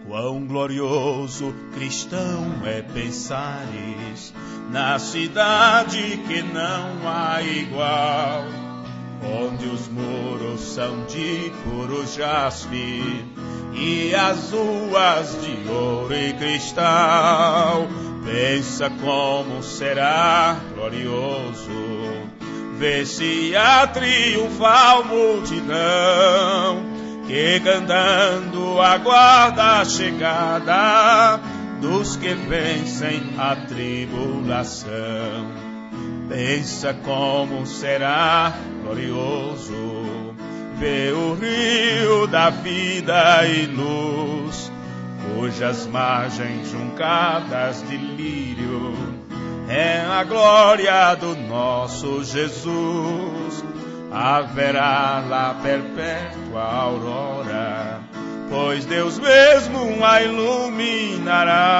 Quão glorioso cristão é pensares na cidade que não há igual, onde os muros são de puro jaspe e as ruas de ouro e cristal. Pensa como será glorioso ver-se a triunfal multidão que cantando aguarda a chegada dos que vencem a tribulação. Pensa como será glorioso ver o rio da vida e luz, cujas margens juncadas de lírio é a glória do nosso Jesus. Haverá lá perpétua aurora, pois Deus mesmo a iluminará,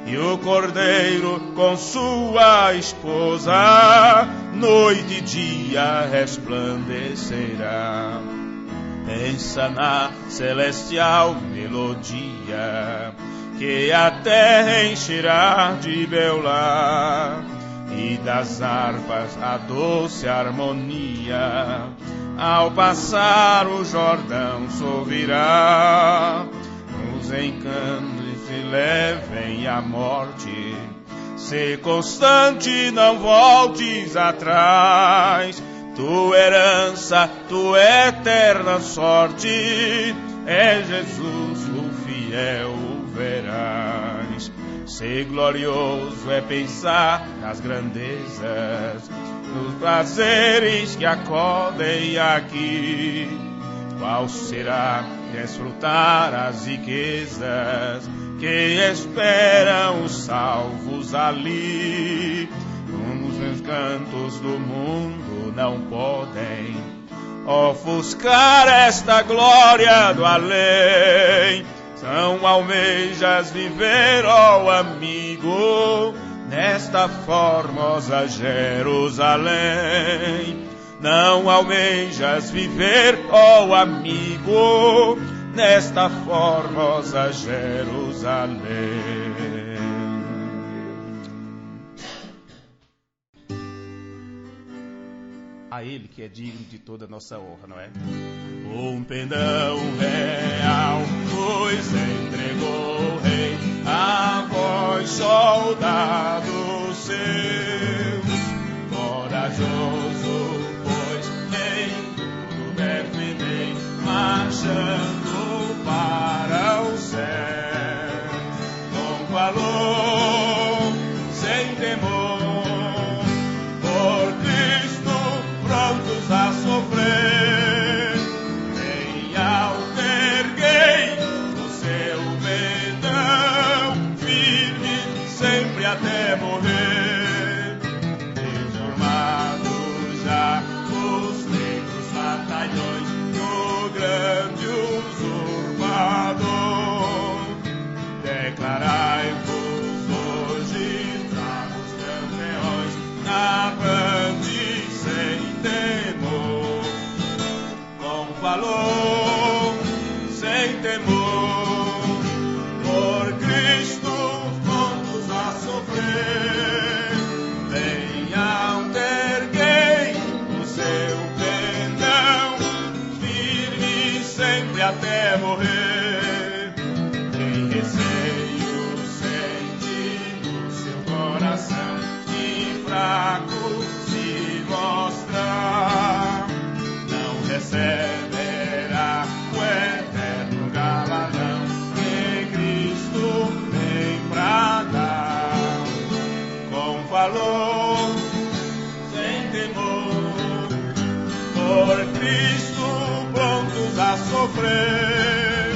e o Cordeiro com sua esposa noite e dia resplandecerá. Pensa na celestial melodia que a terra encherá de beular, e das harpas a doce harmonia ao passar o Jordão s'ouvirá. Os encantos se levem à morte, se constante não voltes atrás. Tua herança, tua eterna sorte, é Jesus o fiel, o verás. Ser glorioso é pensar nas grandezas, nos prazeres que acodem aqui. Qual será desfrutar as riquezas que esperam os salvos ali? Os cantos do mundo não podem ofuscar esta glória do além. Não almejas viver, ó amigo, nesta formosa Jerusalém. Não almejas viver, ó amigo, nesta formosa Jerusalém. A Ele que é digno de toda a nossa honra, não é? Um pendão real pois entregou o rei a vós, soldados seus. Corajoso, pois nem tudo defendei, marchando para o céu. Com valor, sem temor, prontos a sofrer, nem alterguei o seu pendão, firme sempre até morrer. Transformados já os negros batalhões do grande usurpador, declarai-vos hoje bravos campeões na grande sem temor, com valor, sem temor, por Cristo prontos a sofrer. Venham, erguei o seu pendão, firme sempre até morrer. Quem receio sente no seu coração e fraco se mostrar, não receberá o eterno galardão que Cristo tem pra dar. Com valor, sem temor, por Cristo prontos a sofrer.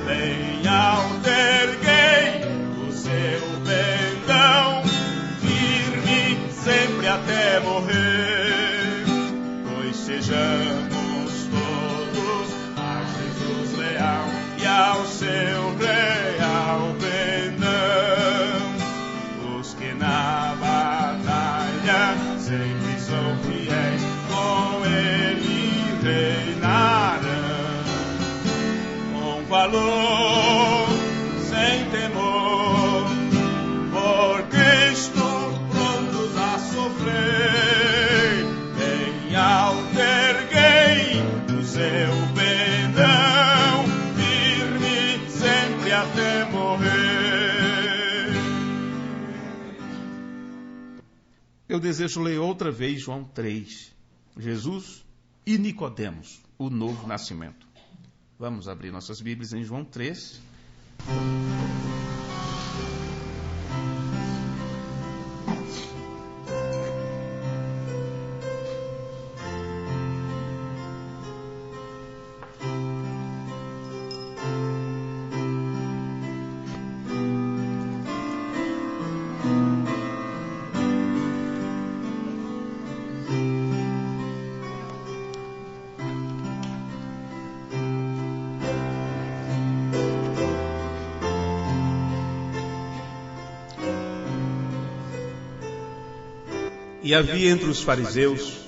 Venham, erguei o seu pendão, firme sempre até morrer. Pois sejamos todos a Jesus leal e ao seu real pendão. Os que na batalha sempre são fiéis, com ele reinarão. Com valor, eu desejo ler outra vez João 3. Jesus e Nicodemos, o novo nascimento. Vamos abrir nossas Bíblias em João 3. E havia entre os fariseus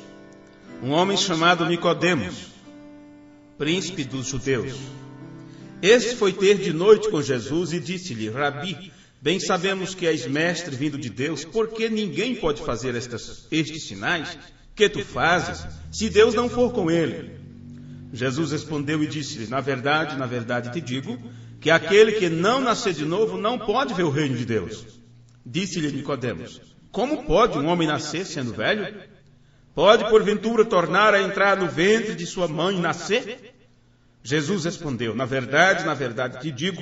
um homem chamado Nicodemos, príncipe dos judeus. Este foi ter de noite com Jesus e disse-lhe: Rabi, bem sabemos que és mestre vindo de Deus, porque ninguém pode fazer estes sinais que tu fazes, se Deus não for com ele. Jesus respondeu e disse-lhe: na verdade te digo, que aquele que não nascer de novo não pode ver o reino de Deus. Disse-lhe Nicodemos: como pode um homem nascer sendo velho? Pode, porventura, tornar a entrar no ventre de sua mãe e nascer? Jesus respondeu: na verdade te digo,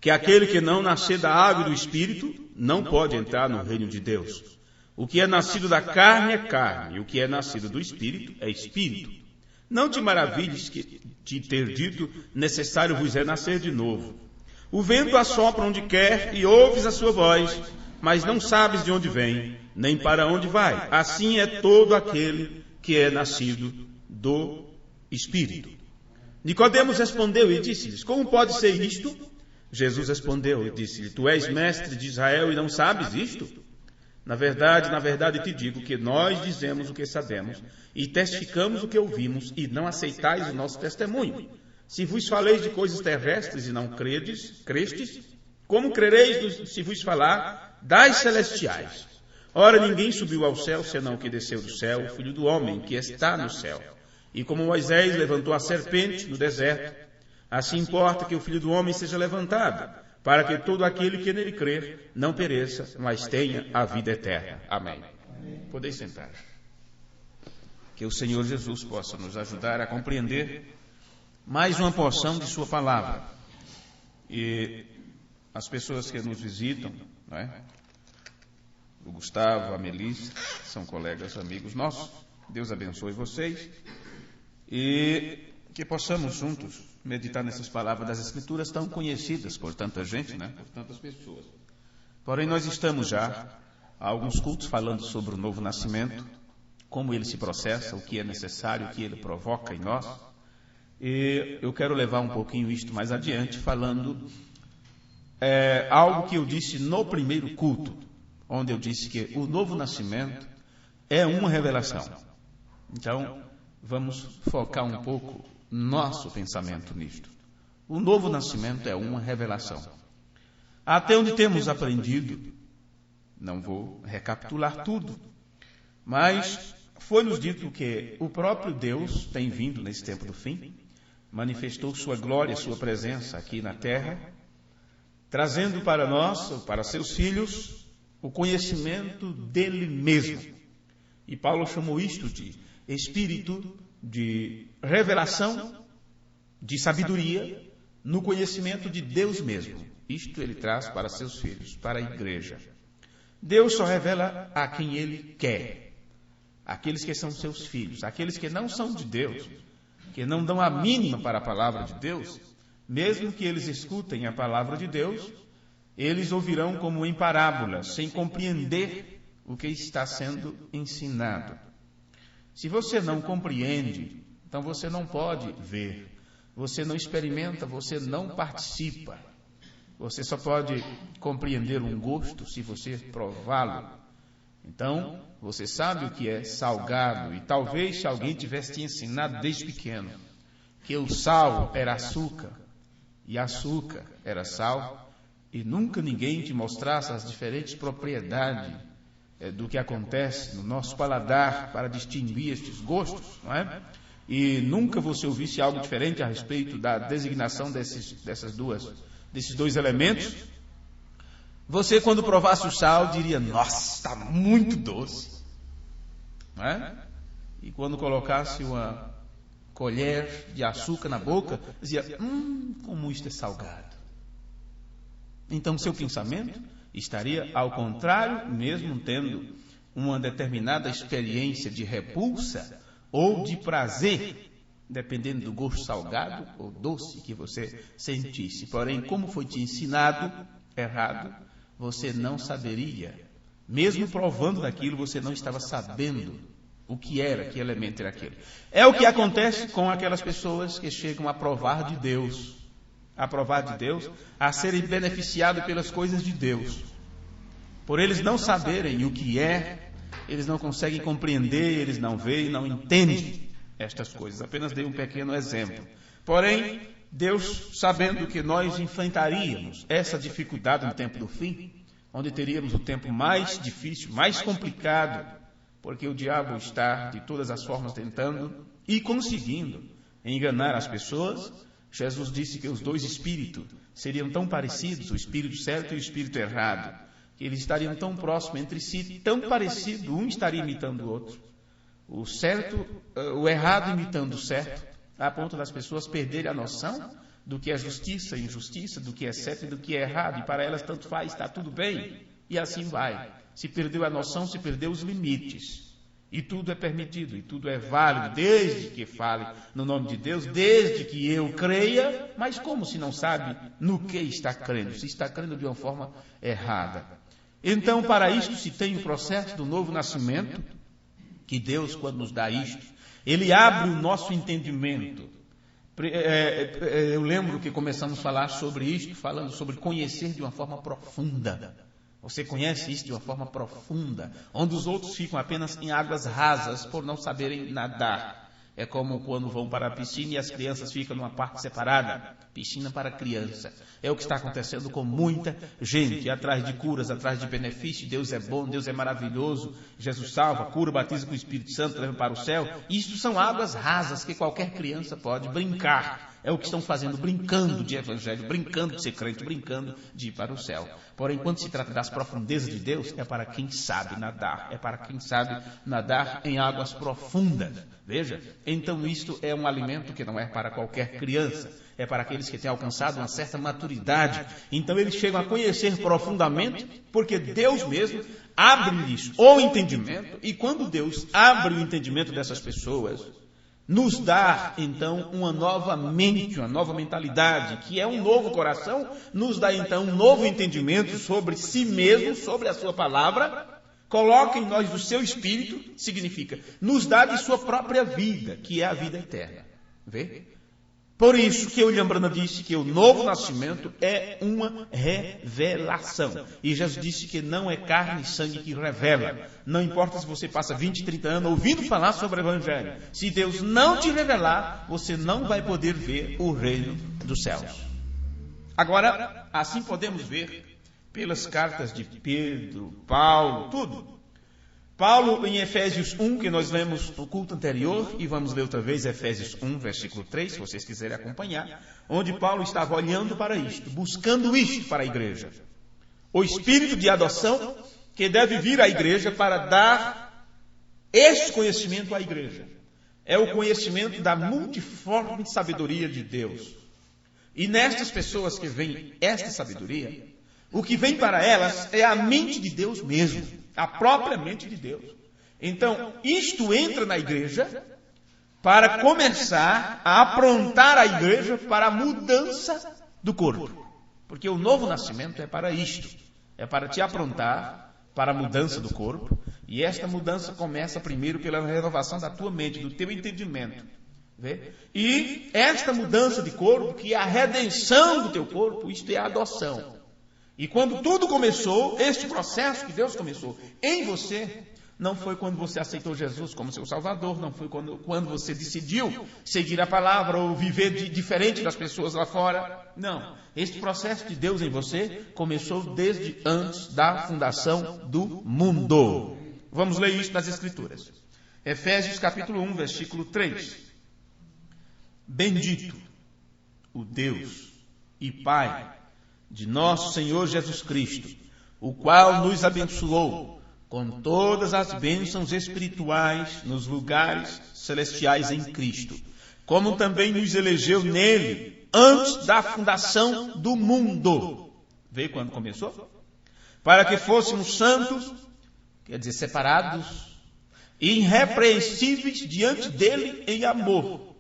que aquele que não nascer da água e do Espírito não pode entrar no reino de Deus. O que é nascido da carne é carne, e o que é nascido do Espírito é Espírito. Não te maravilhes de ter dito: necessário vos é nascer de novo. O vento assopra onde quer e ouves a sua voz, mas não sabes de onde vem, nem para onde vai. Assim é todo aquele que é nascido do Espírito. Nicodemos respondeu e disse-lhes: como pode ser isto? Jesus respondeu e disse-lhe: tu és mestre de Israel e não sabes isto? Na verdade te digo que nós dizemos o que sabemos e testificamos o que ouvimos, e não aceitais o nosso testemunho. Se vos faleis de coisas terrestres e não crestes, como crereis se vos falar das celestiais? Ora, ninguém subiu ao céu, senão o que desceu do céu, o Filho do Homem, que está no céu. E como Moisés levantou a serpente no deserto, assim importa que o Filho do Homem seja levantado, para que todo aquele que nele crer não pereça, mas tenha a vida eterna. Amém. Podeis sentar. Que o Senhor Jesus possa nos ajudar a compreender mais uma porção de sua palavra. E as pessoas que nos visitam, não é? O Gustavo, a Melissa, são colegas, amigos nossos. Deus abençoe vocês e que possamos juntos meditar nessas palavras das Escrituras tão conhecidas por tanta gente, né? Por tantas pessoas. Porém, nós estamos já há alguns cultos falando sobre o novo nascimento, como ele se processa, o que é necessário, o que ele provoca em nós. E eu quero levar um pouquinho isto mais adiante, falando algo que eu disse no primeiro culto, onde eu disse que o novo nascimento é uma revelação. Então, vamos focar um pouco nosso pensamento nisto. O novo nascimento é uma revelação. Até onde temos aprendido, não vou recapitular tudo, mas foi-nos dito que o próprio Deus tem vindo nesse tempo do fim, manifestou sua glória, sua presença aqui na terra, trazendo para nós, para seus filhos, o conhecimento dele mesmo. E Paulo chamou isto de espírito de revelação, de sabedoria, no conhecimento de Deus mesmo. Isto ele traz para seus filhos, para a igreja. Deus só revela a quem ele quer. Aqueles que são seus filhos, aqueles que não são de Deus, que não dão a mínima para a palavra de Deus, mesmo que eles escutem a palavra de Deus, eles ouvirão como em parábolas, sem compreender o que está sendo ensinado. Se você não compreende, então você não pode ver, você não experimenta, você não participa. Você só pode compreender um gosto se você prová-lo. Então, você sabe o que é salgado, e talvez se alguém tivesse te ensinado desde pequeno que o sal era açúcar e açúcar era sal, e nunca ninguém te mostrasse as diferentes propriedades do que acontece no nosso paladar para distinguir estes gostos, não é? E nunca você ouvisse algo diferente a respeito da designação desses dois elementos, Você, quando provasse o sal, diria: nossa, está muito doce. Não é? E quando colocasse uma colher de açúcar na boca, dizia: como isto é salgado. Então, seu pensamento estaria ao contrário, mesmo tendo uma determinada experiência de repulsa ou de prazer, dependendo do gosto salgado ou doce que você sentisse. Porém, como foi te ensinado errado, você não saberia. Mesmo provando daquilo, você não estava sabendo o que era, que elemento era aquele. É o que acontece com aquelas pessoas que chegam a provar de Deus. A provar de Deus, a serem beneficiados pelas coisas de Deus. Por eles não saberem o que é, eles não conseguem compreender, eles não veem, não entendem estas coisas. Apenas dei um pequeno exemplo. Porém, Deus, sabendo que nós enfrentaríamos essa dificuldade no tempo do fim, onde teríamos o tempo mais difícil, mais complicado, porque o diabo está de todas as formas tentando e conseguindo enganar as pessoas. Jesus disse que os dois espíritos seriam tão parecidos, o espírito certo e o espírito errado, que eles estariam tão próximos entre si, tão parecidos, um estaria imitando o outro. O certo, o errado imitando o certo, a ponto das pessoas perderem a noção do que é justiça e injustiça, do que é certo e do que é errado, e para elas tanto faz, está tudo bem, e assim vai. Se perdeu a noção, se perdeu os limites. E tudo é permitido, e tudo é válido, desde que fale no nome de Deus, desde que eu creia, mas como se não sabe no que está crendo? Se está crendo de uma forma errada. Então, para isto se tem o processo do novo nascimento, que Deus, quando nos dá isto, Ele abre o nosso entendimento. Eu lembro que começamos a falar sobre isto, falando sobre conhecer de uma forma profunda. Você conhece isso de uma forma profunda, onde os outros ficam apenas em águas rasas por não saberem nadar. É como quando vão para a piscina e as crianças ficam numa parte separada. Piscina para criança. É o que está acontecendo com muita gente, atrás de curas, atrás de benefícios. Deus é bom, Deus é maravilhoso. Jesus salva, cura, batiza com o Espírito Santo, leva para o céu. Isto são águas rasas que qualquer criança pode brincar. É o que estão fazendo, brincando de evangelho, brincando de ser crente, brincando de ir para o céu. Porém, quando se trata das profundezas de Deus, é para quem sabe nadar, é para quem sabe nadar em águas profundas. Veja, então isto é um alimento que não é para qualquer criança, é para aqueles que têm alcançado uma certa maturidade. Então eles chegam a conhecer profundamente, porque Deus mesmo abre-lhes o entendimento, e quando Deus abre o entendimento dessas pessoas, nos dá, então, uma nova mente, uma nova mentalidade, que é um novo coração, nos dá, então, um novo entendimento sobre si mesmo, sobre a sua palavra, coloca em nós o seu espírito, significa, nos dá de sua própria vida, que é a vida eterna. Vê? Por isso que o Lembrana disse que o novo nascimento é uma revelação. E Jesus disse que não é carne e sangue que revela. Não importa se você passa 20, 30 anos ouvindo falar sobre o Evangelho. Se Deus não te revelar, você não vai poder ver o reino dos céus. Agora, assim podemos ver pelas cartas de Pedro, Paulo, tudo. Paulo, em Efésios 1, que nós lemos no culto anterior, e vamos ler outra vez Efésios 1, versículo 3, se vocês quiserem acompanhar, onde Paulo estava olhando para isto, buscando isto para a igreja. O espírito de adoção que deve vir à igreja para dar este conhecimento à igreja. É o conhecimento da multiforme sabedoria de Deus. E nestas pessoas que vem esta sabedoria, o que vem para elas é a mente de Deus mesmo. A própria mente de Deus. Então, isto entra na igreja para começar a aprontar a igreja para a mudança do corpo. Porque o novo nascimento é para isto. É para te aprontar para a mudança do corpo. E esta mudança começa primeiro pela renovação da tua mente, do teu entendimento. Vê? E esta mudança de corpo, que é a redenção do teu corpo, isto é a adoção. E quando tudo começou, este processo que Deus começou em você, não foi quando você aceitou Jesus como seu Salvador, não foi quando você decidiu seguir a palavra ou viver diferente das pessoas lá fora. Não. Este processo de Deus em você começou desde antes da fundação do mundo. Vamos ler isso nas Escrituras. Efésios capítulo 1, versículo 3. Bendito o Deus e Pai de nosso Senhor Jesus Cristo, o qual nos abençoou com todas as bênçãos espirituais nos lugares celestiais em Cristo, como também nos elegeu nele antes da fundação do mundo. Vê quando começou? Para que fôssemos santos, quer dizer, separados, e irrepreensíveis diante dele em amor.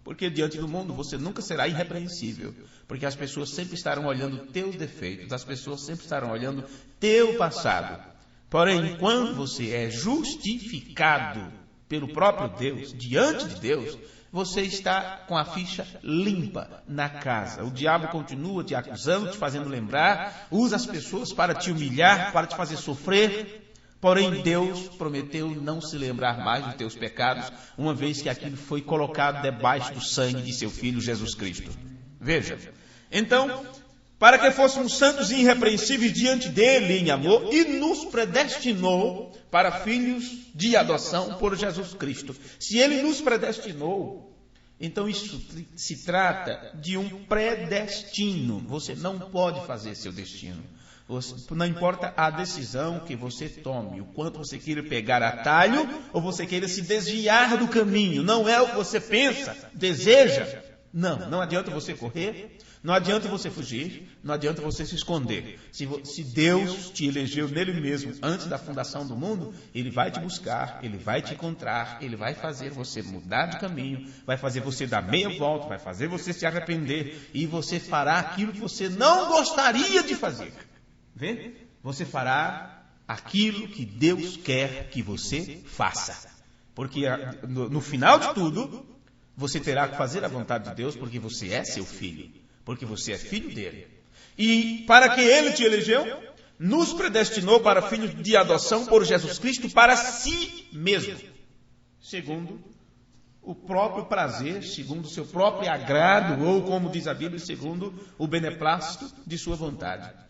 Porque diante do mundo você nunca será irrepreensível, porque as pessoas sempre estarão olhando teus defeitos, as pessoas sempre estarão olhando teu passado. Porém, quando você é justificado pelo próprio Deus, diante de Deus, você está com a ficha limpa na casa. O diabo continua te acusando, te fazendo lembrar, usa as pessoas para te humilhar, para te fazer sofrer. Porém, Deus prometeu não se lembrar mais dos teus pecados, uma vez que aquilo foi colocado debaixo do sangue de seu Filho Jesus Cristo. Veja, então, para que fôssemos santos e irrepreensíveis diante dele em amor, e nos predestinou para filhos de adoção por Jesus Cristo. Se ele nos predestinou, então isso se trata de um predestino. Você não pode fazer seu destino. Não importa a decisão que você tome, o quanto você queira pegar atalho ou você queira se desviar do caminho. Não é o que você pensa, deseja. Não adianta você correr, não adianta você fugir, não adianta você se esconder. Se Deus te elegeu nele mesmo antes da fundação do mundo, ele vai te buscar, ele vai te encontrar, ele vai fazer você mudar de caminho, vai fazer você dar meia volta, vai fazer você se arrepender e você fará aquilo que você não gostaria de fazer. Vê? Você fará aquilo que Deus quer que você faça. Porque no final de tudo, você terá que fazer a vontade de Deus, porque você é seu filho. Porque você é filho dele. E para que ele te elegeu, nos predestinou para filhos de adoção por Jesus Cristo para si mesmo. Segundo o próprio prazer, segundo o seu próprio agrado, ou como diz a Bíblia, segundo o beneplácito de sua vontade.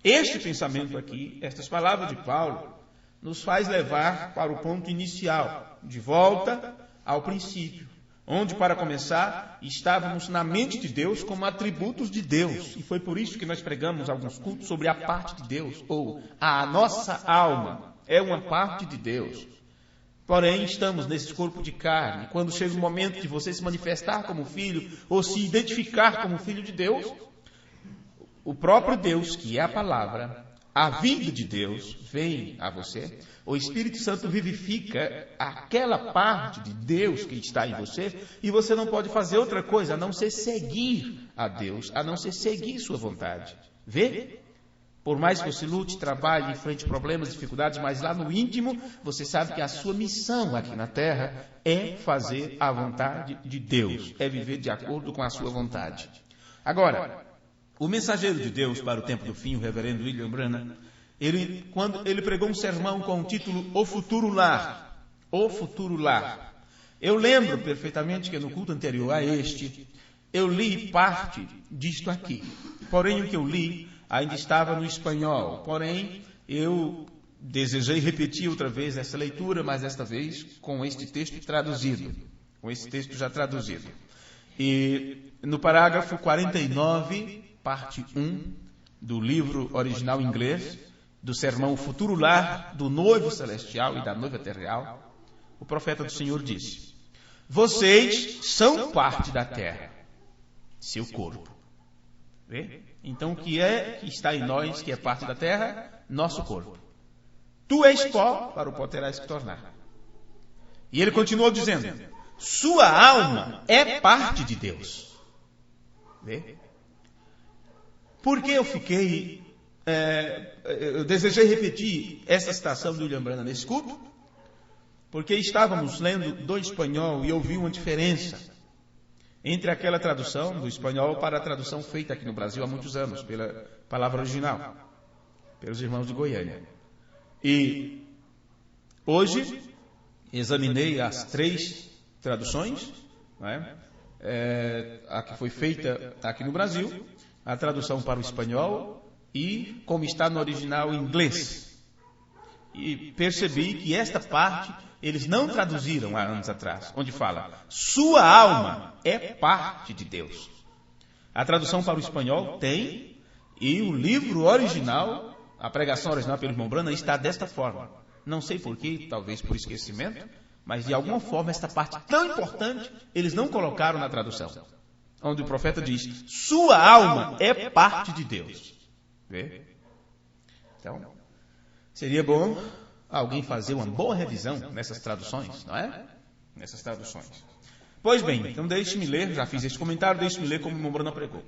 Este pensamento aqui, estas palavras de Paulo, nos faz levar para o ponto inicial, de volta ao princípio, onde, para começar, estávamos na mente de Deus como atributos de Deus. E foi por isso que nós pregamos alguns cultos sobre a parte de Deus, ou a nossa alma é uma parte de Deus. Porém, estamos nesse corpo de carne. Quando chega o momento de você se manifestar como filho, ou se identificar como filho de Deus, o próprio Deus, que é a palavra, a vida de Deus, vem a você. O Espírito Santo vivifica aquela parte de Deus que está em você, e você não pode fazer outra coisa a não ser seguir a Deus, a não ser seguir sua vontade. Vê? Por mais que você lute, trabalhe, enfrente problemas, dificuldades, mas lá no íntimo, você sabe que a sua missão aqui na terra é fazer a vontade de Deus, é viver de acordo com a sua vontade. Agora, o mensageiro de Deus para o tempo do fim, o reverendo William Branham, quando ele pregou um sermão com o título O Futuro Lar. O Futuro Lar. Eu lembro perfeitamente que no culto anterior a este, eu li parte disto aqui. Porém, o que eu li ainda estava no espanhol. Porém, eu desejei repetir outra vez essa leitura, mas desta vez com este texto traduzido. Com esse texto já traduzido. E no parágrafo 49... parte 1 do livro original inglês, do sermão O Futuro Lar do noivo celestial e da noiva terrenal, o profeta do Senhor disse: vocês são parte da terra, seu corpo. Vê? Então o que é que está em nós, que é parte da terra? Nosso corpo. Tu és pó, para o pó terás que tornar. E ele continuou dizendo: sua alma é parte de Deus. Vê? Por que eu desejei repetir essa citação do William Branham nesse culto? Porque estávamos lendo do espanhol e eu vi uma diferença entre aquela tradução do espanhol para a tradução feita aqui no Brasil há muitos anos, pela palavra original, pelos irmãos de Goiânia. E hoje examinei as 3 traduções, não é? A que foi feita aqui no Brasil, a tradução para o espanhol e como está no original em inglês. E percebi que esta parte eles não traduziram há anos atrás, onde fala: sua alma é parte de Deus. A tradução para o espanhol tem, E o livro original, a pregação original pelo irmão Branham, está desta forma. Não sei porquê, talvez por esquecimento, mas de alguma forma esta parte tão importante eles não colocaram na tradução. Onde o profeta diz, sua alma é parte de Deus. Vê? Então, seria bom alguém fazer uma boa revisão nessas traduções, não é? Nessas traduções. Pois bem, então deixe-me ler, já fiz esse comentário, deixe-me ler como o irmão Branham pregou.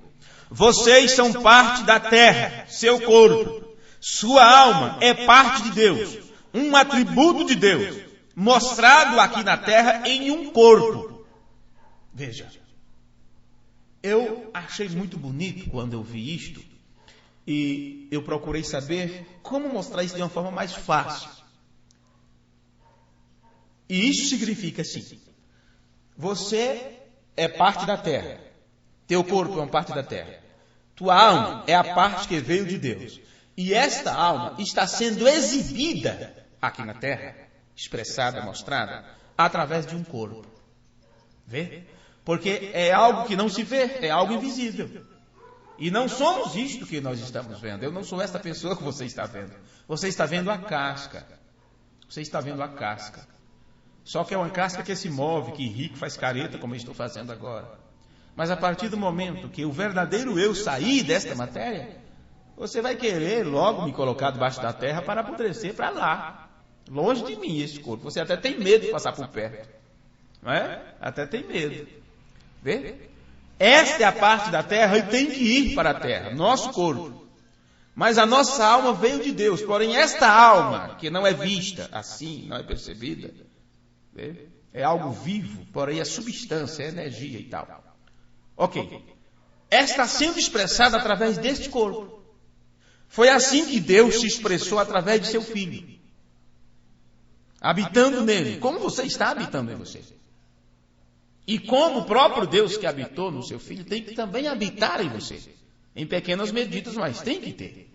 Vocês são parte da terra, seu corpo. Sua alma é parte de Deus, um atributo de Deus, mostrado aqui na terra em um corpo. Veja, eu achei muito bonito quando eu vi isto, e eu procurei saber como mostrar isso de uma forma mais fácil. E isso significa assim, você é parte da terra, teu corpo é uma parte da terra, tua alma é a parte que veio de Deus, e esta alma está sendo exibida aqui na terra, expressada, mostrada, através de um corpo. Vê? Porque é algo que não se vê, é algo invisível. E não somos isto que nós estamos vendo. Eu não sou esta pessoa que você está vendo. Você está vendo a casca. Você está vendo a casca. Só que é uma casca que se move, que ri, que faz careta, como eu estou fazendo agora. Mas a partir do momento que o verdadeiro eu sair desta matéria, você vai querer logo me colocar debaixo da terra para apodrecer para lá. Longe de mim esse corpo. Você até tem medo de passar por perto. Não é? Até tem medo. Vê? Esta é a parte da terra e tem que ir para a terra, nosso corpo. Mas a nossa alma veio de Deus. Porém, esta alma, que não é vista assim, não é percebida, vê? É algo vivo, porém é substância, é energia e tal. Ok. Está sendo expressada através deste corpo. Foi assim que Deus se expressou através de seu Filho. Habitando nele. Como você está habitando em você? E como o próprio Deus que habitou no seu Filho tem que também habitar em você. Em pequenas medidas, mas tem que ter.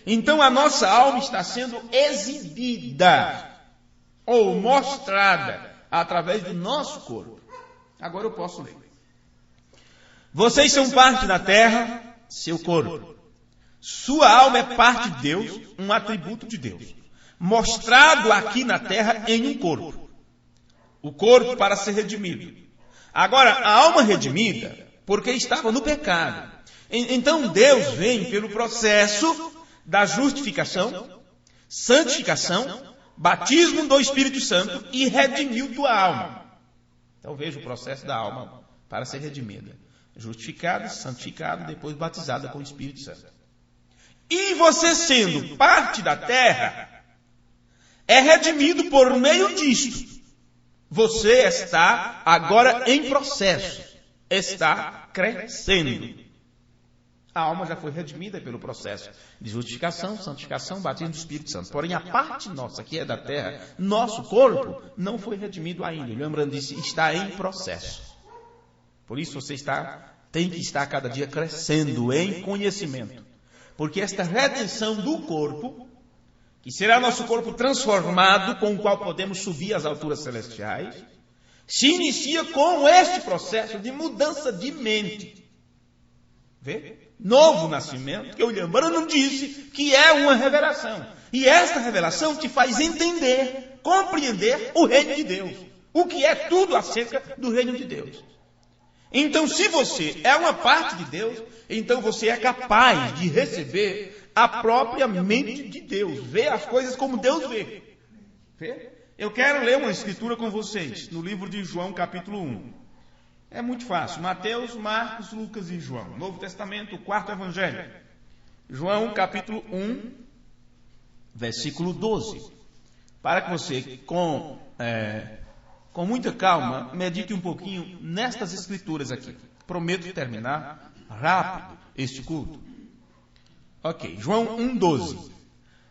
Então a nossa alma está sendo exibida ou mostrada através do nosso corpo. Agora eu posso ler. Vocês são parte da terra, seu corpo. Sua alma é parte de Deus, um atributo de Deus. Mostrado aqui na terra em um corpo. O corpo para ser redimido. Agora, a alma redimida, porque estava no pecado. Então Deus vem pelo processo da justificação, santificação, batismo do Espírito Santo e redimiu tua alma. Então veja o processo da alma para ser redimida. Justificada, santificada, depois batizada com o Espírito Santo. E você sendo parte da terra, é redimido por meio disto. Você está agora em processo, está crescendo. A alma já foi redimida pelo processo de justificação, santificação, batismo do Espírito Santo. Porém, a parte nossa, que é da terra, nosso corpo, não foi redimido ainda. Lembrando disso, está em processo. Por isso você tem que estar cada dia crescendo em conhecimento. Porque esta redenção do corpo, que será nosso corpo transformado, com o qual podemos subir às alturas celestiais, se inicia com este processo de mudança de mente. Vê? Novo nascimento, que o William Branham disse que é uma revelação. E esta revelação te faz entender, compreender o reino de Deus. O que é tudo acerca do reino de Deus. Então, se você é uma parte de Deus, então você é capaz de receber a própria mente de Deus. Ver as coisas como Deus vê. Vê? Eu quero ler uma escritura com vocês, no livro de João, capítulo 1. É muito fácil. Mateus, Marcos, Lucas e João. Novo Testamento, o quarto evangelho. João, capítulo 1, versículo 12. Para que você, com muita calma, medite um pouquinho nestas escrituras aqui. Prometo terminar rápido este culto. Ok, João 1,12.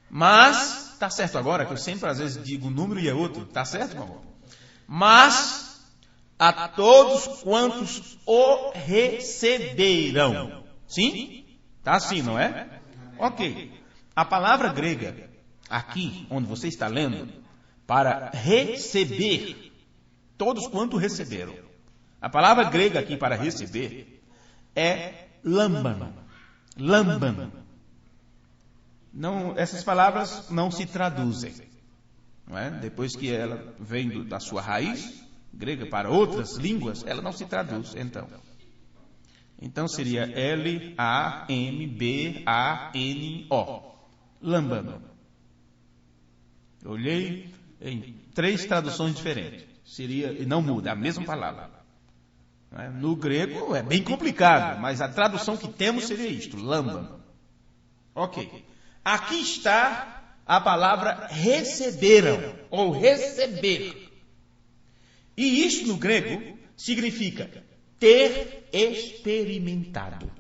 Mas, está certo agora, que eu sempre às vezes digo um número e é outro. Está certo, irmão? Mas a todos quantos o receberam. Sim? Está assim, não é? Ok. A palavra grega, aqui, onde você está lendo, para receber, todos quanto receberam. A palavra grega aqui para receber é lambano. Lamban. Não, essas palavras não se traduzem. Não é? Depois que ela vem da sua raiz grega para outras línguas, ela não se traduz, Então seria L-A-M-B-A-N-O. Lambano. Eu olhei em 3 traduções diferentes. Seria, não muda, a mesma palavra. No grego é bem complicado, mas a tradução que temos seria isto, lambano. Ok. Aqui está a palavra receberam, ou receber. E isso no grego significa ter experimentado.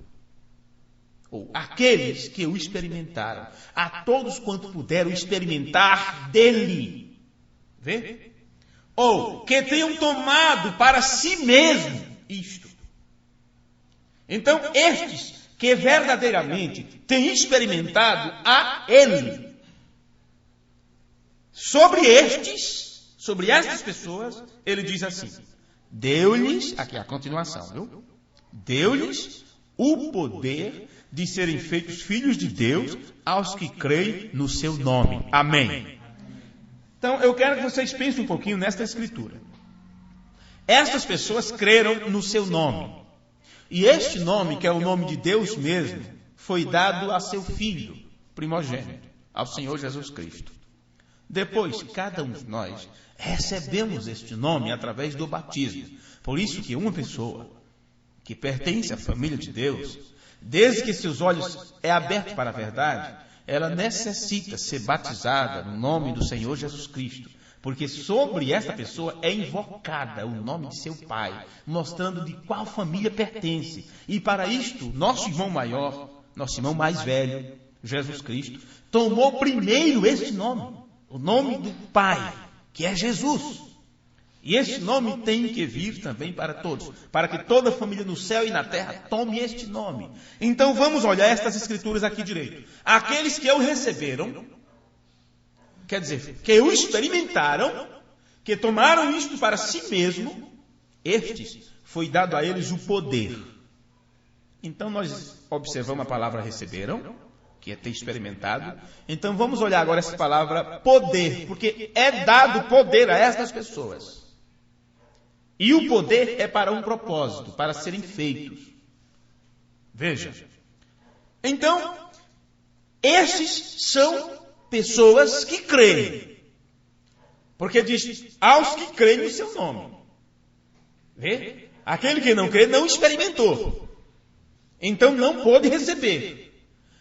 Ou aqueles que o experimentaram. A todos quanto puderam experimentar dele. Vê? Ou que tenham tomado para si mesmo isto. Então, estes que verdadeiramente têm experimentado a ele. Sobre estas pessoas, ele diz assim, deu-lhes, aqui é a continuação, viu? Deu-lhes o poder de serem feitos filhos de Deus aos que creem no seu nome. Amém. Então, eu quero que vocês pensem um pouquinho nesta escritura. Estas pessoas creram no seu nome. E este nome, que é o nome de Deus mesmo, foi dado a seu Filho primogênito, ao Senhor Jesus Cristo. Depois, cada um de nós recebemos este nome através do batismo. Por isso que uma pessoa que pertence à família de Deus, desde que seus olhos é aberto para a verdade, ela necessita ser batizada no nome do Senhor Jesus Cristo. Porque sobre esta pessoa é invocada o nome de seu pai, mostrando de qual família pertence. E para isto, nosso irmão maior, nosso irmão mais velho, Jesus Cristo, tomou primeiro este nome, o nome do Pai, que é Jesus. E este nome tem que vir também para todos, para que toda a família no céu e na terra tome este nome. Então vamos olhar estas escrituras aqui direito. Aqueles que o receberam, quer dizer, que o experimentaram, que tomaram isto para si mesmo, estes foi dado a eles o poder. Então nós observamos a palavra receberam, que é ter experimentado. Então vamos olhar agora essa palavra poder, porque é dado poder a estas pessoas. E o poder é para um propósito, para serem feitos. Veja. Então, estes são pessoas que creem. Porque diz, aos que creem no seu nome. Vê? Aquele que não crê não experimentou. Então não pôde receber.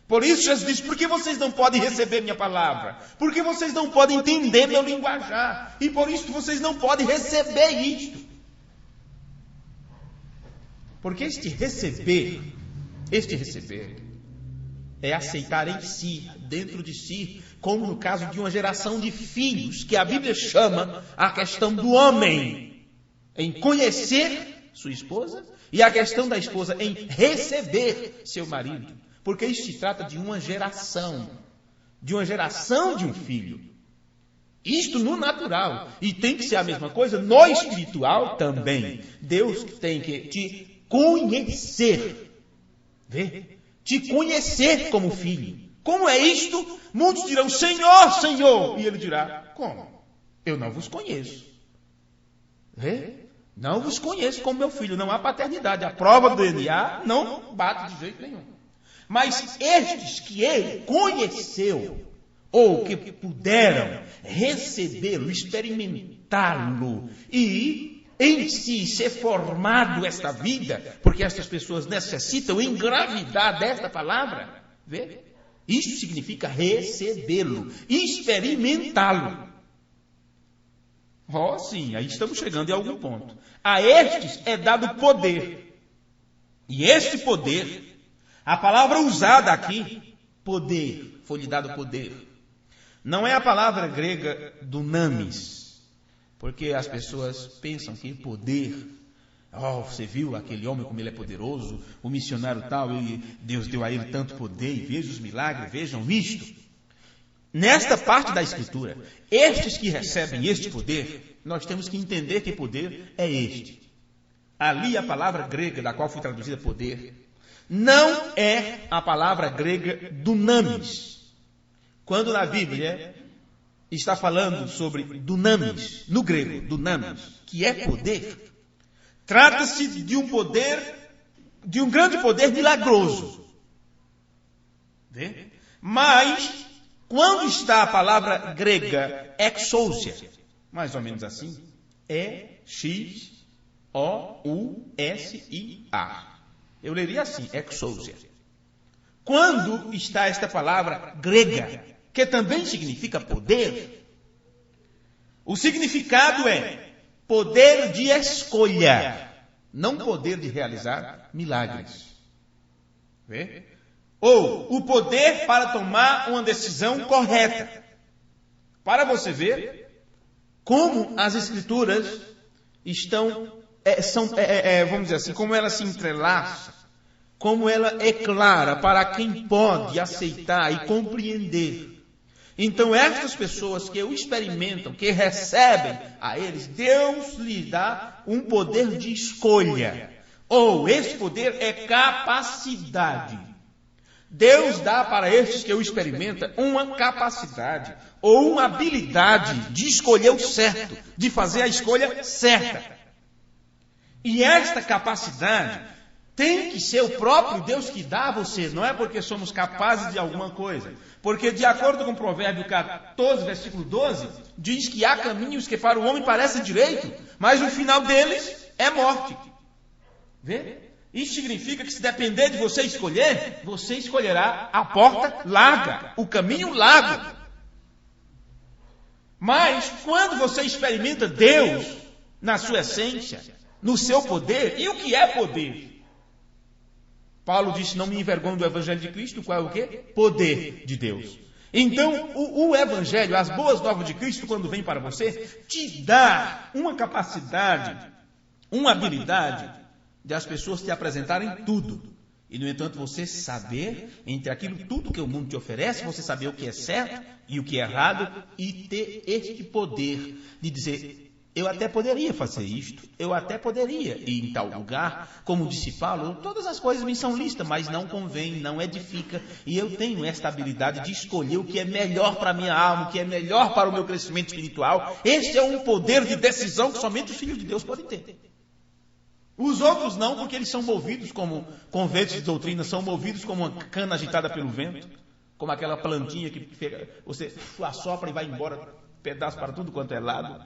Por isso Jesus diz, por que vocês não podem receber minha palavra? Porque vocês não podem entender meu linguajar. E por isso vocês não podem receber isto. Porque este receber é aceitar em si, dentro de si, como no caso de uma geração de filhos, que a Bíblia chama a questão do homem em conhecer sua esposa e a questão da esposa em receber seu marido. Porque isso se trata de uma geração de um filho. Isto no natural. E tem que ser a mesma coisa no espiritual também. Deus tem que te conhecer. Vê? Te conhecer como filho. Como é isto? Muitos dirão, Senhor, Senhor. E ele dirá, como? Eu não vos conheço. Vê? Não vos conheço como meu filho. Não há paternidade. A prova do DNA não bate de jeito nenhum. Mas estes que ele conheceu, ou que puderam recebê-lo, experimentá-lo e em si ser formado esta vida, porque estas pessoas necessitam engravidar desta palavra, vê? Isso significa recebê-lo, experimentá-lo. Sim, aí estamos chegando em algum ponto. A estes é dado poder. E este poder, a palavra usada aqui, poder, foi-lhe dado poder. Não é a palavra grega dunamis, porque as pessoas pensam que poder, você viu aquele homem como ele é poderoso, o missionário tal, e Deus deu a ele tanto poder, e veja os milagres, vejam isto. Nesta parte da Escritura, estes que recebem este poder, nós temos que entender que poder é este. Ali a palavra grega, da qual foi traduzida poder, não é a palavra grega dunamis. Quando na Bíblia está falando sobre dunamis, no grego, dunamis, que é poder, trata-se de um poder, de um grande poder milagroso. Vê? Mas, quando está a palavra grega exousia, mais ou menos assim, E-X-O-U-S-I-A. Eu leria assim, exousia. Quando está esta palavra grega, que também significa poder, o significado é poder de escolha, não poder de realizar milagres. Vê? Ou o poder para tomar uma decisão correta. Para você ver como as Escrituras estão, vamos dizer assim, como ela se entrelaça, como ela é clara para quem pode aceitar e compreender. Então, estas pessoas que o experimentam, que recebem a eles, Deus lhes dá um poder de escolha. Ou esse poder é capacidade. Deus dá para estes que o experimentam uma capacidade ou uma habilidade de escolher o certo, de fazer a escolha certa. E esta capacidade tem que ser o próprio Deus que dá a você, não é porque somos capazes de alguma coisa. Porque de acordo com o Provérbio 14, versículo 12, diz que há caminhos que para o homem parecem direito, mas o final deles é morte. Vê? Isso significa que se depender de você escolher, você escolherá a porta larga, o caminho largo. Mas quando você experimenta Deus na sua essência, no seu poder, e o que é poder? Paulo disse, não me envergonho do Evangelho de Cristo, qual é o quê? Poder de Deus. Então, o Evangelho, as boas novas de Cristo, quando vem para você, te dá uma capacidade, uma habilidade de as pessoas te apresentarem tudo. E, no entanto, você saber, entre aquilo tudo que o mundo te oferece, você saber o que é certo e o que é errado, e ter este poder de dizer, eu até poderia fazer isto, eu até poderia ir em tal lugar, como disse Paulo, todas as coisas me são lícitas, mas não convém, não edifica, e eu tenho esta habilidade de escolher o que é melhor para a minha alma, o que é melhor para o meu crescimento espiritual. Este é um poder de decisão que somente os filhos de Deus podem ter. Os outros não, porque eles são movidos como conventos de doutrina, são movidos como uma cana agitada pelo vento, como aquela plantinha que você assopra e vai embora, pedaço para tudo quanto é lado.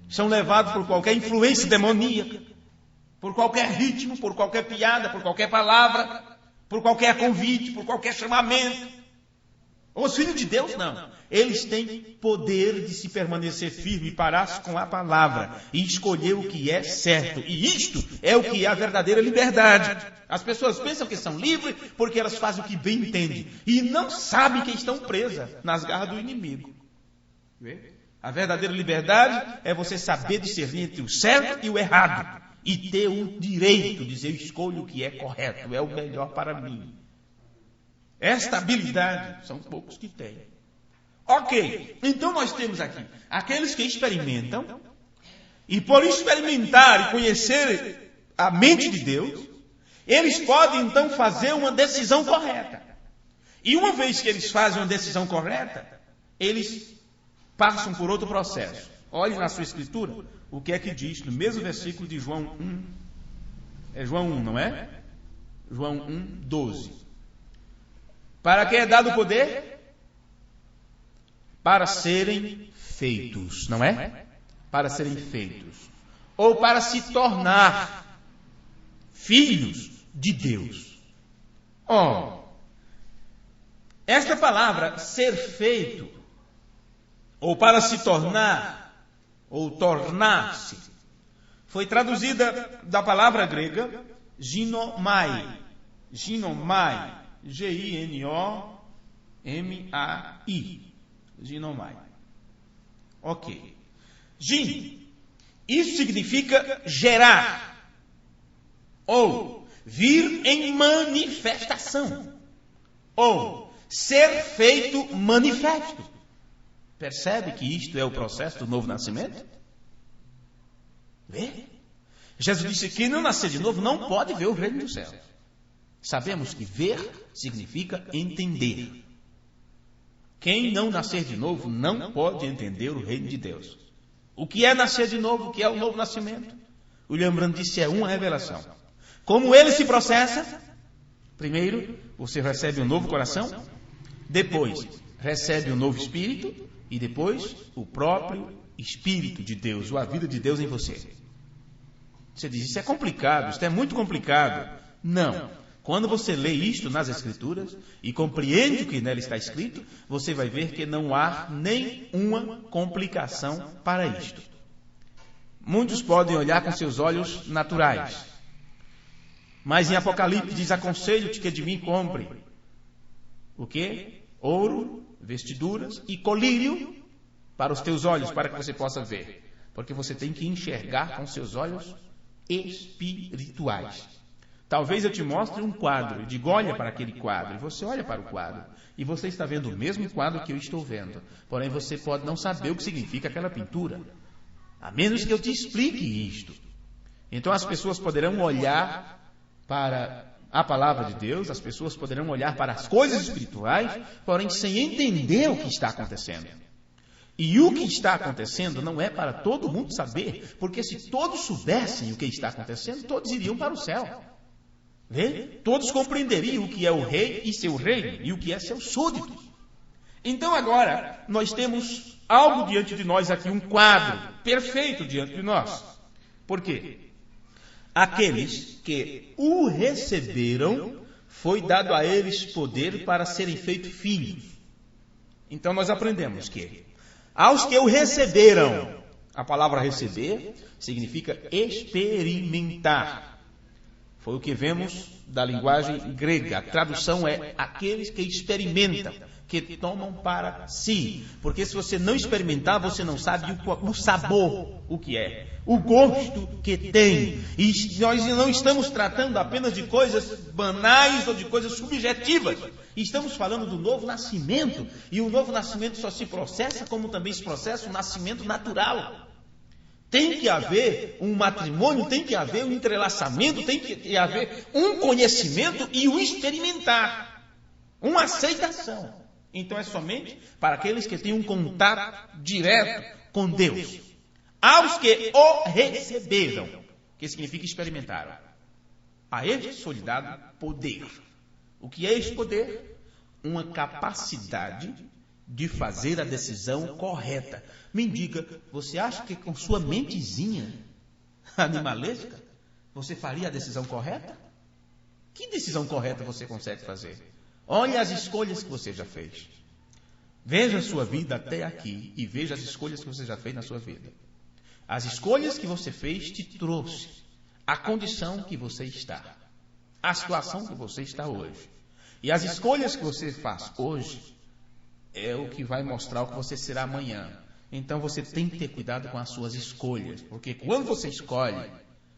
São levados por qualquer influência demoníaca, por qualquer ritmo, por qualquer piada, por qualquer palavra, por qualquer convite, por qualquer chamamento. Os filhos de Deus não. Eles têm poder de se permanecer firme e parar com a palavra e escolher o que é certo. E isto é o que é a verdadeira liberdade. As pessoas pensam que são livres porque elas fazem o que bem entendem e não sabem que estão presas nas garras do inimigo. A verdadeira liberdade é você saber discernir entre o certo e o errado. E ter o direito de dizer, eu escolho o que é correto, é o melhor para mim. Esta habilidade são poucos que têm. Ok, então nós temos aqui aqueles que experimentam, e por experimentar e conhecer a mente de Deus, eles podem então fazer uma decisão correta. E uma vez que eles fazem uma decisão correta, eles passam por outro processo. Olhe na sua escritura o que é que diz no mesmo versículo de João 1. É João 1, não é? João 1, 12. Para que é dado o poder? Para serem feitos, não é? Para serem feitos. Ou para se tornar filhos de Deus. Esta palavra, ser feito, ou para se tornar, ou tornar-se, foi traduzida da palavra grega ginomai. Ginomai. G-I-N-O-M-A-I. Ginomai. Ok. Gin. Isso significa gerar. Ou vir em manifestação. Ou ser feito manifesto. Percebe que isto é o processo do novo nascimento? Vê? Jesus disse que quem não nascer de novo não pode ver o reino dos céus. Sabemos que ver significa entender. Quem não nascer de novo não pode entender o reino de Deus. O que é nascer de novo? O que é o novo nascimento? William Branham disse, é uma revelação. Como ele se processa? Primeiro, você recebe um novo coração, depois recebe um novo espírito e depois o próprio Espírito de Deus, ou a vida de Deus em você. Você diz, isso é complicado, isso é muito complicado. Não. Quando você lê isto nas Escrituras e compreende o que nela está escrito, você vai ver que não há nenhuma complicação para isto. Muitos podem olhar com seus olhos naturais, mas em Apocalipse diz, aconselho-te que de mim compre o quê? Ouro, vestiduras e colírio para os teus olhos, para que você possa ver. Porque você tem que enxergar com seus olhos espirituais. Talvez eu te mostre um quadro e diga, olha para aquele quadro, e você olha para o quadro, e você está vendo o mesmo quadro que eu estou vendo, porém você pode não saber o que significa aquela pintura, a menos que eu te explique isto. Então as pessoas poderão olhar para a palavra de Deus, as pessoas poderão olhar para as coisas espirituais, porém sem entender o que está acontecendo. E o que está acontecendo não é para todo mundo saber, porque se todos soubessem o que está acontecendo, todos iriam para o céu. Todos compreenderiam o que é o rei e seu reino, e o que é seus súditos. Então agora, nós temos algo diante de nós aqui, um quadro perfeito diante de nós. Por quê? Aqueles que o receberam, foi dado a eles poder para serem feitos filhos. Então nós aprendemos que, aos que o receberam, a palavra receber significa experimentar. Foi o que vemos da linguagem grega. A tradução é aqueles que experimentam, que tomam para si. Porque se você não experimentar, você não sabe o sabor, o que é, o gosto que tem. E nós não estamos tratando apenas de coisas banais ou de coisas subjetivas. Estamos falando do novo nascimento. E o novo nascimento só se processa como também se processa o nascimento natural. Tem que haver um matrimônio, tem que haver um entrelaçamento, tem que haver um conhecimento e um experimentar, uma aceitação. Então é somente para aqueles que têm um contato direto com Deus. Aos que o receberam, que significa experimentaram. A estes foi dado poder. O que é esse poder? Uma capacidade de fazer a decisão correta. Me diga, você acha que com sua mentezinha animalesca, você faria a decisão correta? Que decisão correta você consegue fazer? Olha as escolhas que você já fez. Veja a sua vida até aqui e veja as escolhas que você já fez na sua vida. As escolhas que você fez te trouxe a condição que você está, a situação que você está hoje. E as escolhas que você faz hoje é o que vai mostrar o que você será amanhã. Então você tem que ter cuidado com as suas escolhas, porque quando você escolhe,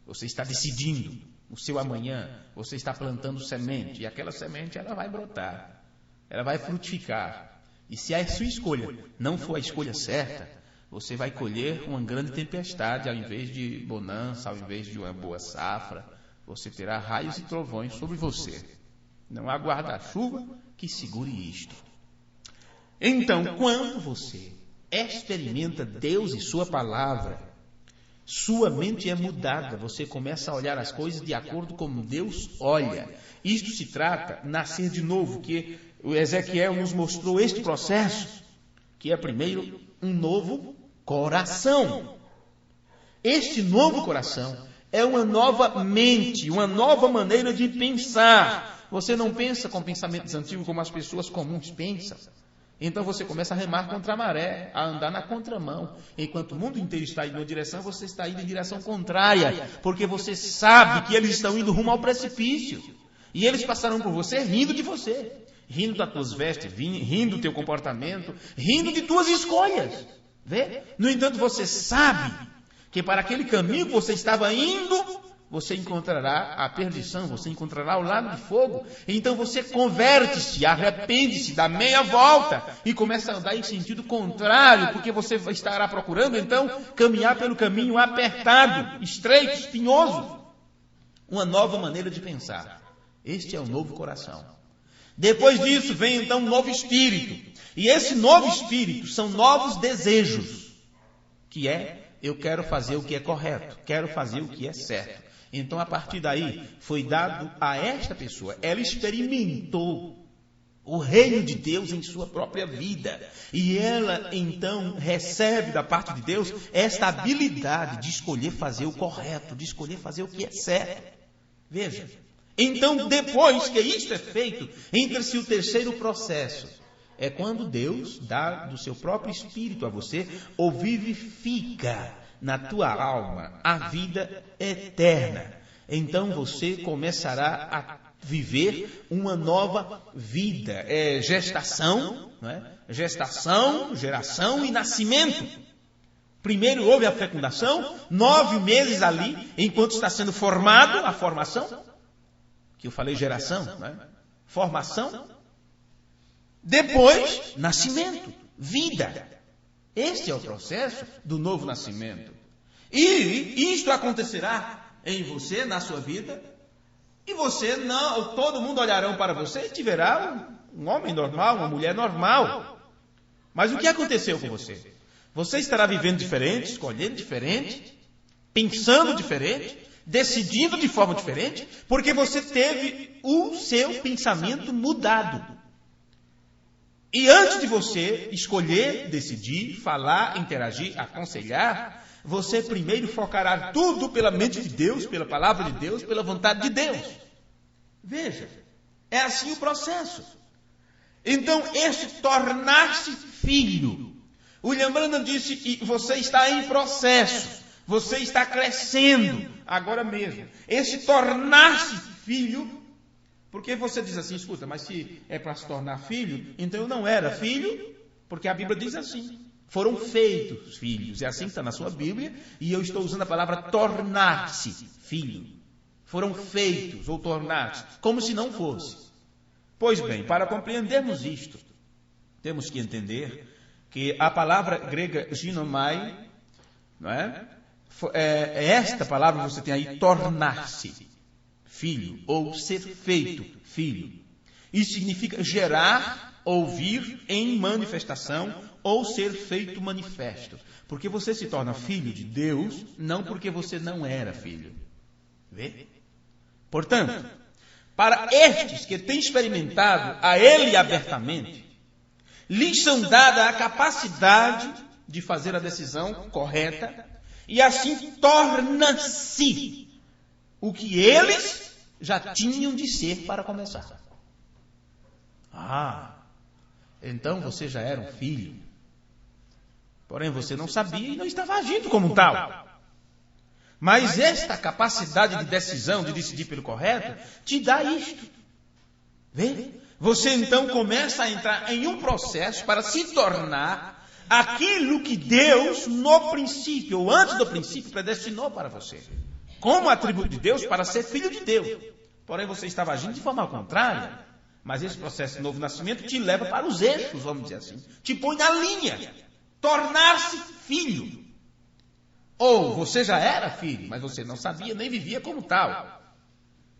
você está decidindo o seu amanhã, você está plantando semente, e aquela semente ela vai brotar, ela vai frutificar. E se a sua escolha não for a escolha certa, você vai colher uma grande tempestade, ao invés de bonança, ao invés de uma boa safra, você terá raios e trovões sobre você. Não há guarda-chuva que segure isto. Então, quando você experimenta Deus e sua palavra, sua mente é mudada, você começa a olhar as coisas de acordo com como Deus olha. Isto se trata de nascer de novo, que o Ezequiel nos mostrou este processo, que é primeiro um novo coração. Este novo coração é uma nova mente, uma nova maneira de pensar. Você não pensa com pensamentos antigos como as pessoas comuns pensam. Então você começa a remar contra a maré, a andar na contramão. Enquanto o mundo inteiro está indo em uma direção, você está indo em direção contrária. Porque você sabe que eles estão indo rumo ao precipício. E eles passarão por você rindo de você. Rindo das tuas vestes, rindo do teu comportamento, rindo de tuas escolhas. Vê? No entanto, você sabe que para aquele caminho que você estava indo, você encontrará a perdição, você encontrará o lago de fogo. Então você converte-se, arrepende-se, dá meia volta e começa a andar em sentido contrário, porque você estará procurando então caminhar pelo caminho apertado, estreito, espinhoso. Uma nova maneira de pensar. Este é o novo coração. Depois disso vem então um novo espírito. E esse novo espírito são novos desejos. Que é, eu quero fazer o que é correto. Quero fazer o que é certo. Então a partir daí foi dado a esta pessoa. Ela experimentou o reino de Deus em sua própria vida. E ela então recebe da parte de Deus esta habilidade de escolher fazer o correto. De escolher fazer o que é certo. Veja. Então, depois que isto é feito, entra-se o terceiro processo. É quando Deus dá do seu próprio espírito a você, ou vivifica na tua alma a vida eterna. Então você começará a viver uma nova vida. É gestação, não é? Gestação, geração e nascimento. Primeiro houve a fecundação, 9 meses ali, enquanto está sendo formado a formação. Que eu falei geração, né? Formação. Depois, nascimento, vida. Este é o processo do novo nascimento. E isto acontecerá em você, na sua vida. E você não, todo mundo olharão para você e te verá um homem normal, uma mulher normal. Mas o que aconteceu com você? Você estará vivendo diferente, escolhendo diferente, pensando diferente, decidindo de forma diferente, porque você teve o seu pensamento mudado. E antes de você escolher, decidir, falar, interagir, aconselhar, você primeiro focará tudo pela mente de Deus, pela palavra de Deus, pela vontade de Deus. Veja, é assim o processo. Então, esse tornar-se filho. William Branham disse que você está em processo. Você está crescendo agora mesmo. Esse tornar-se filho, porque você diz assim, escuta, mas se é para se tornar filho, então eu não era filho, porque a Bíblia diz assim, foram feitos filhos. É assim que está na sua Bíblia, e eu estou usando a palavra tornar-se filho. Foram feitos ou tornar-se, como se não fosse. Pois bem, para compreendermos isto, temos que entender que a palavra grega ginomai, não é? Esta palavra você tem aí, tornar-se filho, ou ser feito filho. Isso significa gerar ou vir em manifestação, ou ser feito manifesto. Porque você se torna filho de Deus, não porque você não era filho. Vê? Portanto, para estes que têm experimentado a Ele abertamente, lhes são dada a capacidade de fazer a decisão correta, e assim torna-se o que eles já tinham de ser para começar. Então você já era um filho. Porém você não sabia e não estava agindo como tal. Mas esta capacidade de decisão, de decidir pelo correto, te dá isto. Vê? Você então começa a entrar em um processo para se tornar aquilo que Deus, no princípio, ou antes do princípio, predestinou para você. Como atributo de Deus para ser filho de Deus. Porém, você estava agindo de forma contrária. Mas esse processo de novo nascimento te leva para os eixos, vamos dizer assim. Te põe na linha. Tornar-se filho. Ou você já era filho, mas você não sabia nem vivia como tal.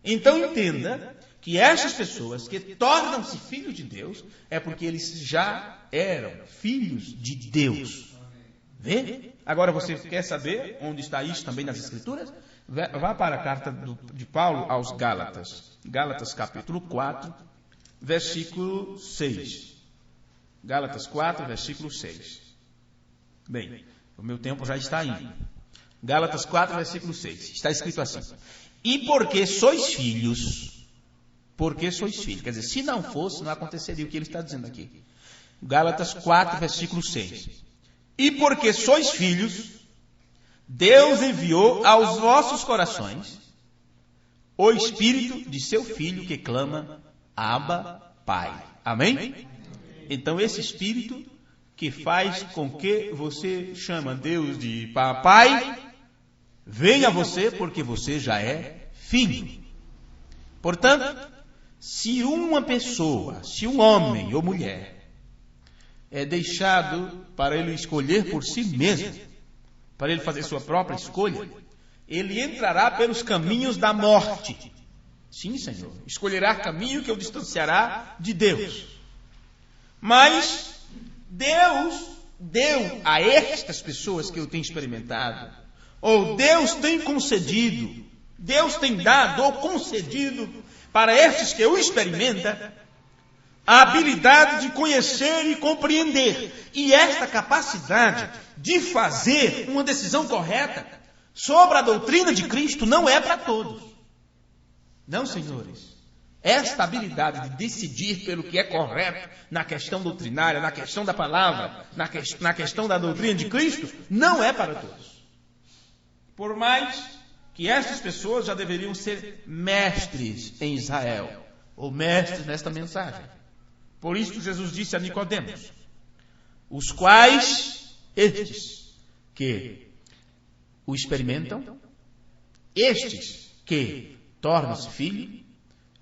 Então entenda que estas pessoas que tornam-se filhos de Deus é porque eles já eram filhos de Deus. Vê? Agora você quer saber onde está isso também nas Escrituras? Vá para a carta de Paulo aos Gálatas. Gálatas capítulo 4, versículo 6. Gálatas 4, versículo 6. Bem, o meu tempo já está indo. Gálatas 4, versículo 6. Está escrito assim. E porque sois filhos, quer dizer, se não fosse, não aconteceria o que ele está dizendo aqui. Gálatas 4, versículo 6. E porque sois filhos, Deus enviou aos vossos corações o Espírito de seu Filho que clama, Abba, Pai. Amém? Então esse Espírito que faz com que você chama Deus de Papai, vem a você porque você já é filho. Portanto, se uma pessoa, se um homem ou mulher é deixado para ele escolher por si mesmo, para ele fazer sua própria escolha, ele entrará pelos caminhos da morte. Sim, Senhor. Escolherá caminho que o distanciará de Deus. Mas Deus deu a estas pessoas que eu tenho experimentado, ou Deus tem concedido, Deus tem dado ou concedido para estes que eu experimento, a habilidade de conhecer e compreender. E esta capacidade de fazer uma decisão correta sobre a doutrina de Cristo não é para todos. Não, senhores. Esta habilidade de decidir pelo que é correto na questão doutrinária, na questão da palavra, na questão da doutrina de Cristo, não é para todos. Por mais que estas pessoas já deveriam ser mestres em Israel, ou mestres nesta mensagem. Por isso Jesus disse a Nicodemos, os quais estes que o experimentam, estes que tornam-se filho,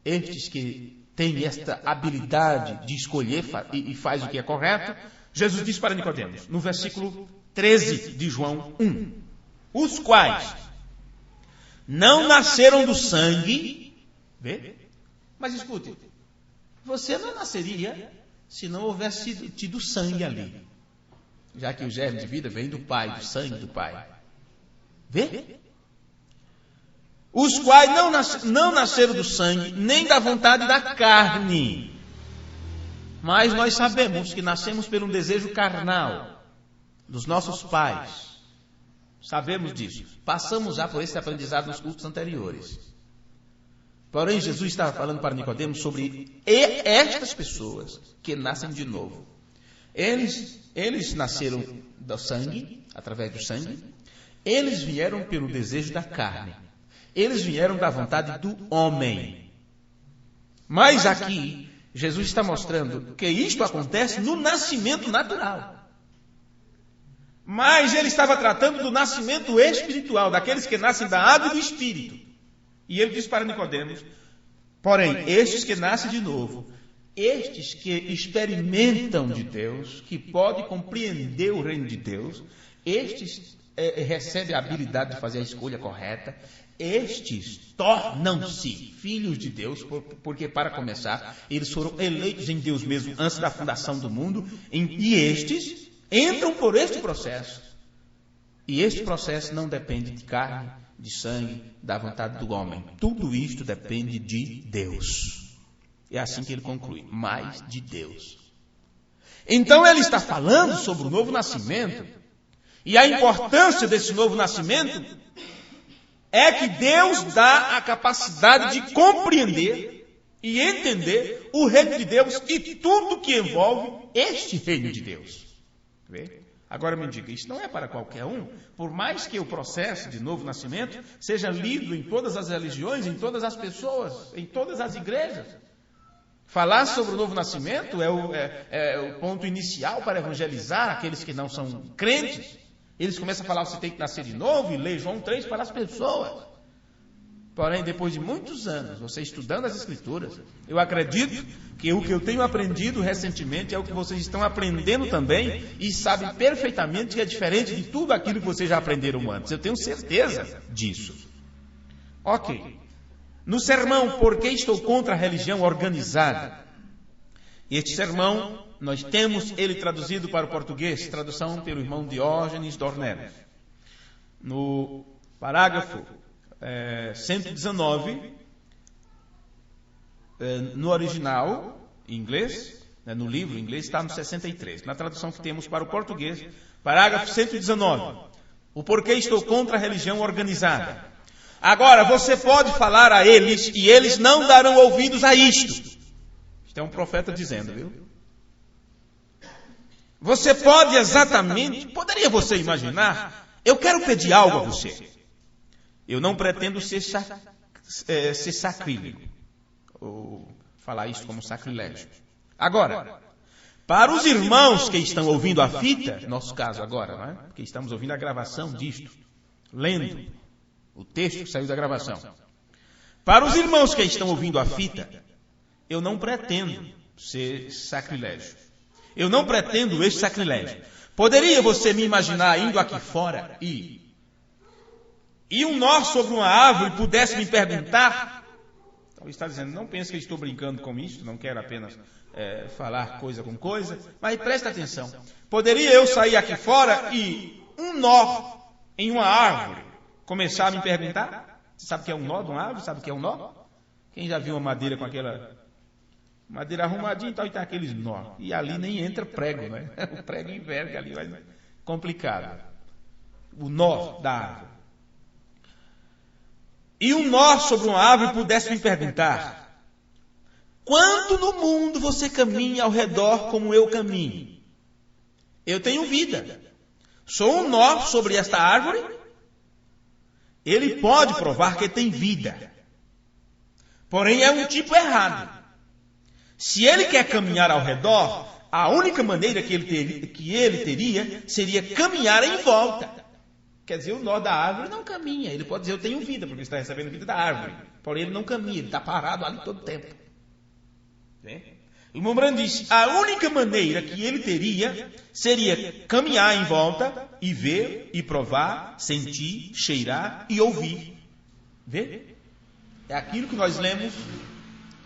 estes que têm esta habilidade de escolher e faz o que é correto, Jesus disse para Nicodemos, no versículo 13 de João 1, os quais não nasceram do sangue, vê? Mas escute, você não nasceria se não houvesse tido sangue ali, já que o germe de vida vem do Pai, do sangue do Pai. Vê? Os quais não nasceram do sangue, nem da vontade da carne. Mas nós sabemos que nascemos pelo desejo carnal dos nossos pais. Sabemos disso. Passamos já por esse aprendizado nos cultos anteriores. Porém, Jesus estava falando para Nicodemos sobre estas pessoas que nascem de novo. Eles nasceram do sangue, através do sangue. Eles vieram pelo desejo da carne. Eles vieram da vontade do homem. Mas aqui, Jesus está mostrando que isto acontece no nascimento natural. Mas ele estava tratando do nascimento espiritual, daqueles que nascem da água e do Espírito. E ele diz para Nicodemos, porém, estes que nascem de novo, estes que experimentam de Deus, que podem compreender o reino de Deus, estes recebem a habilidade de fazer a escolha correta, estes tornam-se filhos de Deus, porque, para começar, eles foram eleitos em Deus mesmo antes da fundação do mundo, e estes entram por este processo. E este processo não depende de carne, de sangue, da vontade do homem. Tudo isto depende de Deus. É assim que ele conclui, mais de Deus. Então ele está falando sobre o novo nascimento, e a importância desse novo nascimento é que Deus dá a capacidade de compreender e entender o reino de Deus e tudo que envolve este reino de Deus. Vê? Agora me diga, isso não é para qualquer um, por mais que o processo de novo nascimento seja lido em todas as religiões, em todas as pessoas, em todas as igrejas. Falar sobre o novo nascimento é o ponto inicial para evangelizar aqueles que não são crentes. Eles começam a falar, você tem que nascer de novo, e ler João 3 para as pessoas. Porém, depois de muitos anos, você estudando as Escrituras, eu acredito que o que eu tenho aprendido recentemente é o que vocês estão aprendendo também, e sabem perfeitamente que é diferente de tudo aquilo que vocês já aprenderam antes. Eu tenho certeza disso. Ok. No sermão, Por que estou contra a religião organizada? Este sermão, nós temos ele traduzido para o português, tradução pelo irmão Diógenes Dornelis. No parágrafo 119, no original, em inglês, no livro em inglês, está no 63. Na tradução que temos para o português, parágrafo 119. O porquê estou contra a religião organizada. Agora, você pode falar a eles, e eles não darão ouvidos a isto. Isto é um profeta dizendo, viu? Você pode exatamente, poderia você imaginar, eu quero pedir algo a você. Eu não pretendo ser sacrílego, ou falar isso como sacrilégio. Agora, para os irmãos que estão ouvindo a fita, nosso caso agora, não é? Porque estamos ouvindo a gravação disto, lendo o texto que saiu da gravação. Para os irmãos que estão ouvindo a fita, eu não pretendo ser sacrilégio. Eu não pretendo esse sacrilégio. Poderia você me imaginar indo aqui fora e um nó sobre uma árvore pudesse me perguntar, Ele está dizendo, não pense que eu estou brincando com isso, não quero apenas falar coisa com coisa, mas presta atenção. Poderia eu sair aqui fora e um nó em uma árvore começar a me perguntar? Você sabe o que é um nó de uma árvore? Sabe o que é um nó? Quem já viu uma madeira com aquela madeira arrumadinha e tal, e tem aqueles nó. E ali nem entra prego, né? O prego enverga ali, vai complicado. O nó da árvore. E um nó sobre uma árvore pudesse me perguntar: quanto no mundo você caminha ao redor como eu caminho? Eu tenho vida. Sou um nó sobre esta árvore. Ele pode provar que tem vida. Porém, é um tipo errado. Se ele quer caminhar ao redor, a única maneira que ele teria seria caminhar em volta. Quer dizer, o nó da árvore não caminha. Ele pode dizer, eu tenho vida, porque está recebendo vida da árvore. Porém, ele não caminha, ele está parado ali todo o tempo. O irmão Branham disse, a única maneira que ele teria seria caminhar em volta e ver, e provar, sentir, cheirar e ouvir. Vê? É aquilo que nós lemos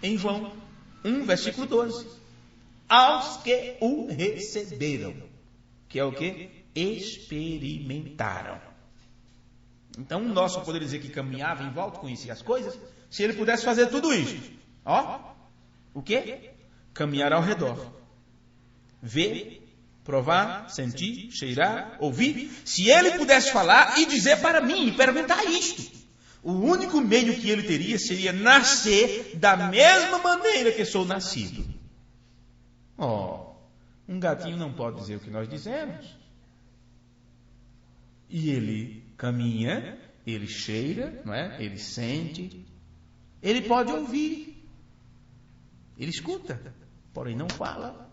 em João 1, versículo 12. Aos que o receberam. Que é o quê? Experimentaram. Então, um nó só poderia dizer que caminhava em volta, conhecia as coisas, se ele pudesse fazer tudo isso. Ó, o quê? Caminhar ao redor. Ver, provar, sentir, cheirar, ouvir. Se ele pudesse falar e dizer para mim, e perguntar isto. O único meio que ele teria seria nascer da mesma maneira que sou nascido. Um gatinho não pode dizer o que nós dizemos. E ele caminha, ele cheira, não é? Ele sente, ele pode ouvir, ele escuta, porém não fala,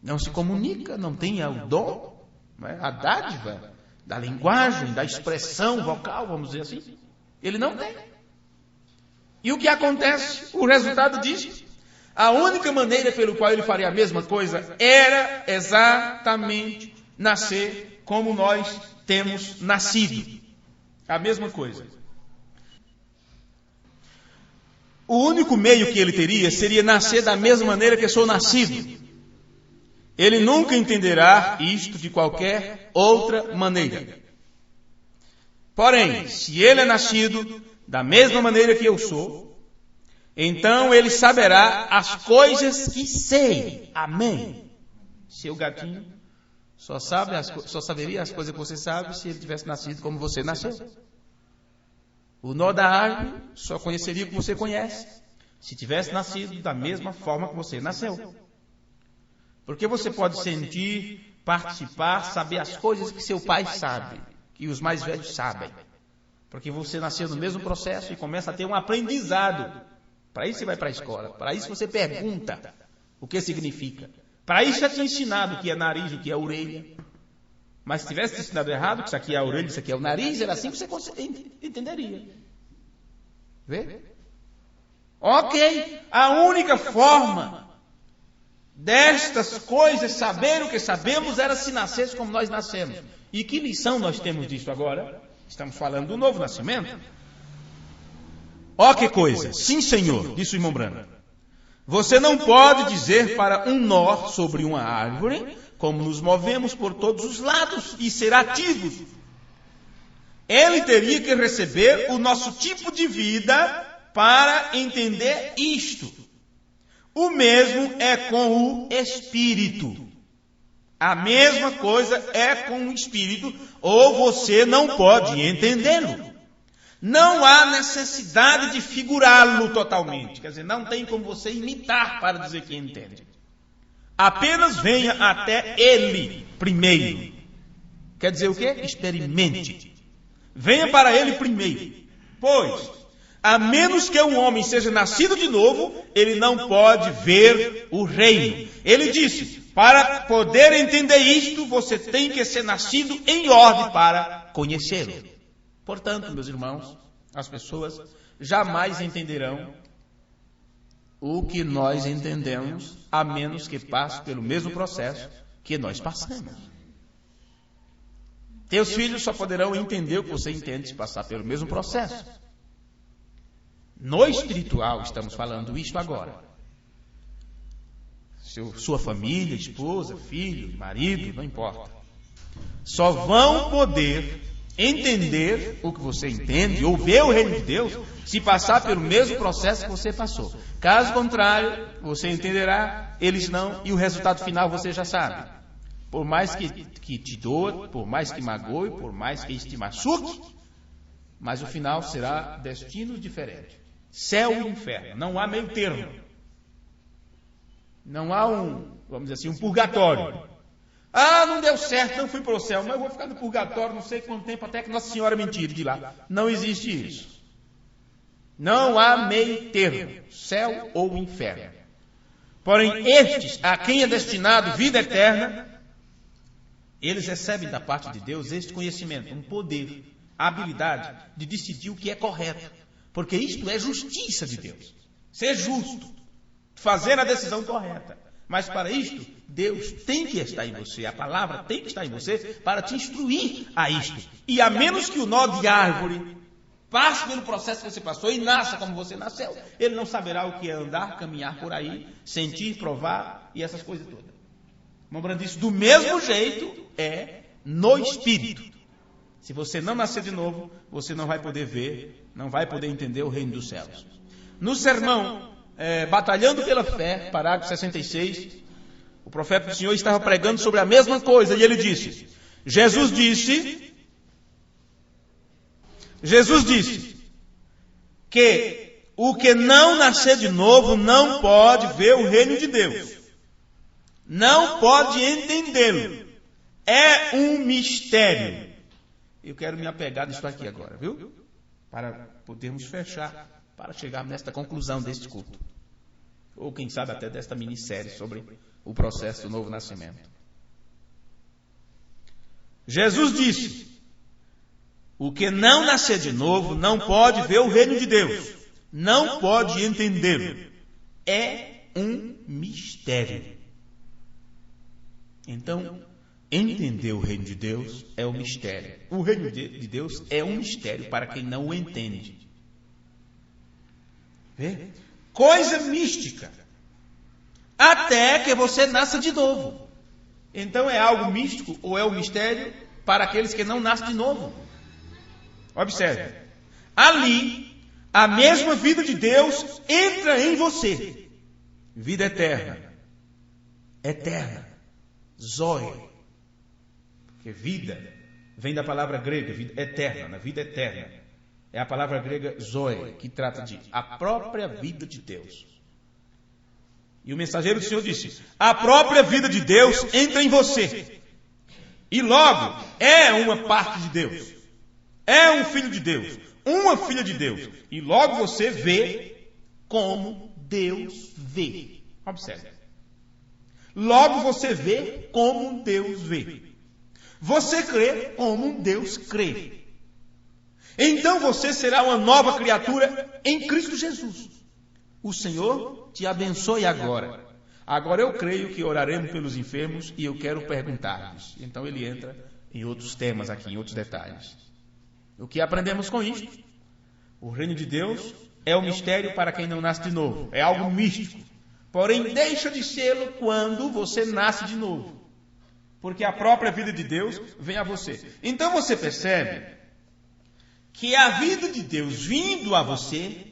não se comunica, não tem o dom, não é? A dádiva da linguagem, da expressão vocal, vamos dizer assim, ele não tem. E o que acontece? O resultado disso, a única maneira pelo qual ele faria a mesma coisa era exatamente nascer como nós temos nascido. A mesma coisa. O único meio que ele teria seria nascer da mesma maneira que eu sou nascido. Ele nunca entenderá isto de qualquer outra maneira. Porém, se ele é nascido da mesma maneira que eu sou, então ele saberá as coisas que sei. Amém. Seu gatinho só saberia as coisas que você sabe se ele tivesse nascido como você nasceu. O nó da árvore só conheceria o que você conhece se tivesse nascido da mesma forma que você nasceu. Porque você pode sentir, participar, saber as coisas que seu pai sabe, que os mais velhos sabem. Porque você nasceu no mesmo processo e começa a ter um aprendizado. Para isso você vai para a escola, para isso você pergunta o que significa. Para isso é te ensinado o que é nariz, o que é orelha. Mas se tivesse te ensinado errado, que isso aqui é a orelha, isso aqui é o nariz, era assim que você entenderia. Vê? Ok, a única forma destas coisas, saber o que sabemos, era se nascesse como nós nascemos. E que lição nós temos disso agora? Estamos falando do novo nascimento. Ó que coisa, sim senhor, disse o irmão Branham. Você não pode dizer para um nó sobre uma árvore, como nos movemos por todos os lados, e ser ativos. Ele teria que receber o nosso tipo de vida para entender isto. O mesmo é com o Espírito. A mesma coisa é com o Espírito, ou você não pode entendê-lo. Não há necessidade de figurá-lo totalmente. Quer dizer, não tem como você imitar para dizer que entende. Apenas venha até ele primeiro. Quer dizer o quê? Experimente. Venha para ele primeiro. Pois, a menos que um homem seja nascido de novo, ele não pode ver o reino. Ele disse, para poder entender isto, você tem que ser nascido em ordem para conhecê-lo. Portanto, meus irmãos, as pessoas jamais entenderão o que nós entendemos, a menos que passe pelo mesmo processo que nós passamos. Teus filhos só poderão entender o que você entende se passar pelo mesmo processo. No espiritual, estamos falando isto agora. Sua família, esposa, filho, marido, não importa. Só vão poder entender o que você entende ou ver o reino de Deus se passar pelo mesmo processo que você passou. Caso contrário, você entenderá, eles não, e o resultado final você já sabe. Por mais que te doa, por mais que magoe, por mais que te machuque, mas o final será destino diferente. Céu e inferno, não há meio termo. Não há vamos dizer assim, um purgatório. Ah, não deu certo, não fui para o céu, mas eu vou ficar no purgatório não sei quanto tempo até que Nossa Senhora me tire de lá. Não existe isso. Não há meio termo, céu ou inferno. Porém, estes, a quem é destinado vida eterna, eles recebem da parte de Deus este conhecimento, um poder, a habilidade de decidir o que é correto. Porque isto é justiça de Deus. Ser justo, fazer a decisão correta. Mas para isto, Deus tem que estar em você, a palavra tem que estar em você para te instruir a isto. E a menos que o nó de árvore passe pelo processo que você passou e nasça como você nasceu, ele não saberá o que é andar, caminhar por aí, sentir, provar e essas coisas todas. Lembrando disso, do mesmo jeito é no Espírito. Se você não nascer de novo, você não vai poder ver, não vai poder entender o reino dos céus. No sermão Batalhando pela Fé, parágrafo 66, o profeta do Senhor estava pregando sobre a mesma coisa e ele disse, Jesus disse que o que não nascer de novo não pode ver o reino de Deus. Não pode entendê-lo. É um mistério. Eu quero me apegar nisso aqui agora, viu? Para podermos fechar, para chegarmos nesta conclusão deste culto. Ou quem sabe até desta minissérie sobre o processo do novo nascimento. Jesus disse, o que não nascer de novo não pode ver o reino de Deus. Não pode entendê-lo. É um mistério. Então, entender o reino de Deus é um mistério. O reino de Deus é um mistério para quem não o entende. Vê? Coisa mística. Até que você nasça de novo. Então é algo místico ou é um mistério para aqueles que não nascem de novo. Observe. Ali, a mesma vida de Deus entra em você. Vida eterna. Eterna. Zoe. Porque vida vem da palavra grega, vida eterna, vida eterna. É a palavra grega zoe, que trata de a própria vida de Deus. E o mensageiro do Senhor disse, a própria vida de Deus entra em você. E logo, é uma parte de Deus. É um filho de Deus. Uma filha de Deus. E logo você vê como Deus vê. Observe. Logo você vê como Deus vê. Você crê como Deus crê. Então você será uma nova criatura em Cristo Jesus. O Senhor te abençoe agora. Agora eu creio que oraremos pelos enfermos e eu quero perguntar-lhes. Então ele entra em outros temas aqui, em outros detalhes. O que aprendemos com isto? O reino de Deus é um mistério para quem não nasce de novo. É algo místico. Porém, deixa de sê-lo quando você nasce de novo. Porque a própria vida de Deus vem a você. Então você percebe que a vida de Deus vindo a você,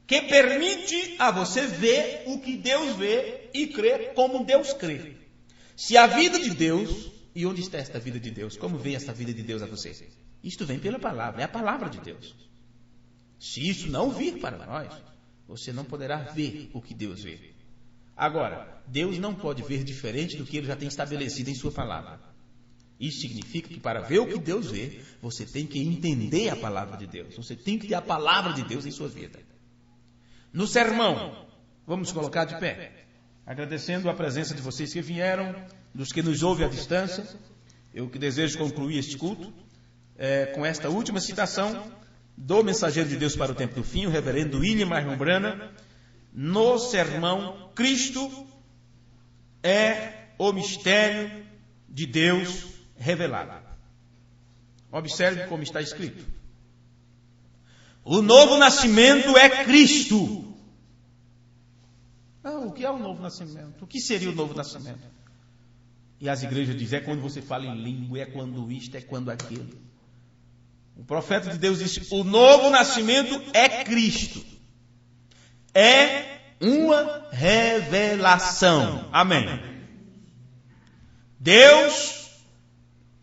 que permite a você ver o que Deus vê e crer como Deus crê. Se a vida de Deus, e onde está esta vida de Deus? Como vem esta vida de Deus a você? Isto vem pela palavra, é a palavra de Deus. Se isso não vir para nós, você não poderá ver o que Deus vê. Agora, Deus não pode ver diferente do que Ele já tem estabelecido em sua palavra. Isso significa que para ver o que Deus vê, você tem que entender a palavra de Deus. Você tem que ter a palavra de Deus em sua vida. No sermão, vamos colocar de pé, agradecendo a presença de vocês que vieram, dos que nos ouvem à distância. Eu que desejo concluir este culto com esta última citação do mensageiro de Deus para o tempo do fim, o reverendo William Marion Branham, no sermão Cristo é o mistério de Deus revelado. Observe como está escrito. O novo nascimento é Cristo. O que é o novo nascimento? O que seria o novo nascimento? E as igrejas dizem, é quando você fala em língua, é quando isto, é quando aquilo. O profeta de Deus disse, o novo nascimento é Cristo. É uma revelação. Amém. Deus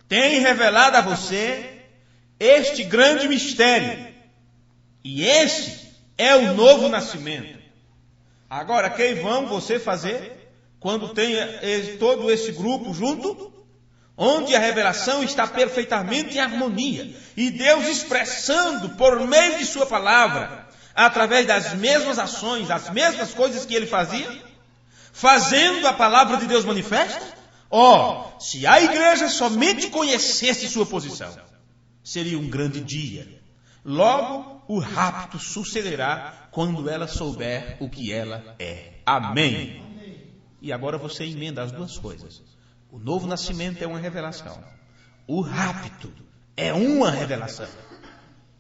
tem revelado a você este grande mistério. E esse é o novo nascimento. Agora, que vão você fazer quando tem todo esse grupo junto? Onde a revelação está perfeitamente em harmonia. E Deus expressando por meio de sua palavra, através das mesmas ações, das mesmas coisas que ele fazia, fazendo a palavra de Deus manifesta. Se a igreja somente conhecesse sua posição, seria um grande dia. Logo, o rapto sucederá quando ela souber o que ela é. Amém. E agora você emenda as duas coisas. O novo nascimento é uma revelação. O rapto é uma revelação.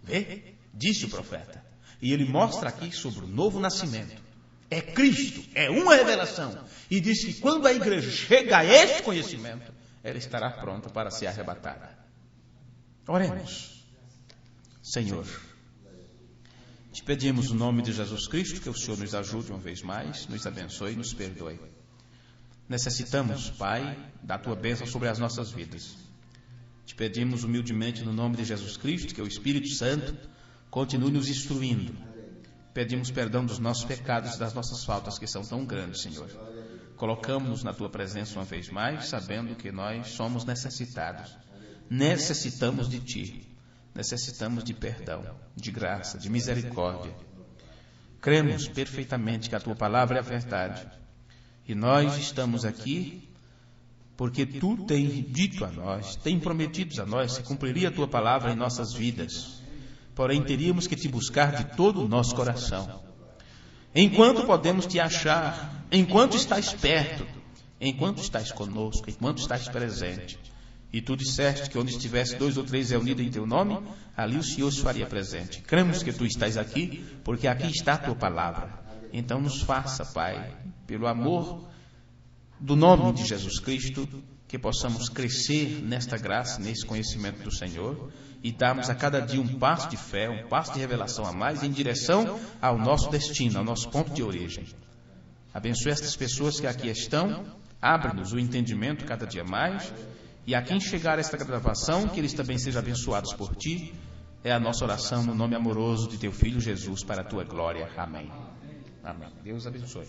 Vê? Disse o profeta. E ele mostra aqui sobre o novo nascimento. É Cristo, é uma revelação. E diz que quando a igreja chega a este conhecimento, ela estará pronta para ser arrebatada. Oremos. Senhor, te pedimos no nome de Jesus Cristo que o Senhor nos ajude uma vez mais, nos abençoe e nos perdoe. Necessitamos, Pai, da Tua bênção sobre as nossas vidas. Te pedimos humildemente no nome de Jesus Cristo que o Espírito Santo continue nos instruindo. Pedimos perdão dos nossos pecados e das nossas faltas que são tão grandes, Senhor. Colocamos-nos na Tua presença uma vez mais, sabendo que nós somos necessitados. Necessitamos de Ti. Necessitamos de perdão, de graça, de misericórdia. Cremos perfeitamente que a Tua palavra é a verdade. E nós estamos aqui porque Tu tens dito a nós, tens prometido a nós que cumpriria a Tua palavra em nossas vidas. Porém, teríamos que Te buscar de todo o nosso coração. Enquanto podemos Te achar, enquanto estás perto, enquanto estás conosco, enquanto estás presente. E Tu disseste que onde estivesse 2 ou 3 reunidos em Teu nome, ali o Senhor se faria presente. Cremos que Tu estás aqui, porque aqui está a Tua palavra. Então nos faça, Pai, pelo amor do nome de Jesus Cristo, que possamos crescer nesta graça, nesse conhecimento do Senhor, e darmos a cada dia um passo de fé, um passo de revelação a mais em direção ao nosso destino, ao nosso ponto de origem. Abençoe estas pessoas que aqui estão, abre-nos o entendimento cada dia mais, e a quem chegar esta gravação, que eles também sejam abençoados por Ti, é a nossa oração no nome amoroso de Teu Filho Jesus, para a Tua glória. Amém. Amém. Deus abençoe.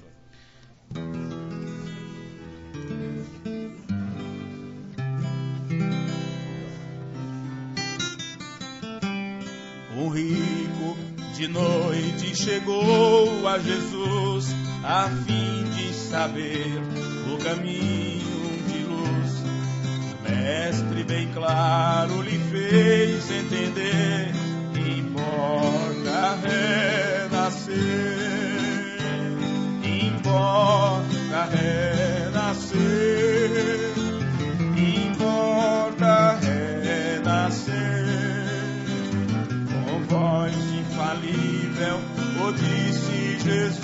Um rico de noite chegou a Jesus, a fim de saber o caminho de luz. O mestre bem claro lhe fez entender, importa renascer. Importa renascer, importa renascer. Com voz infalível, o disse Jesus,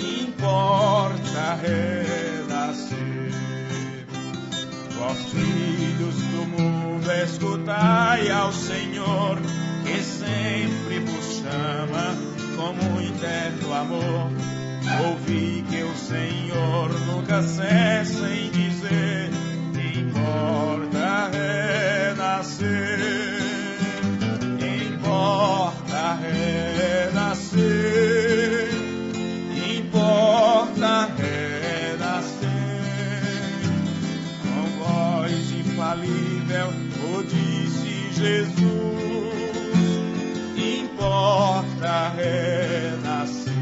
importa renascer. Vós filhos do mundo, escutai ao Senhor, que sempre vos chama com muito eterno amor. Ouvi que o Senhor nunca cessa em dizer, importa renascer, importa renascer, importa renascer. Com voz infalível, o disse Jesus, importa renascer.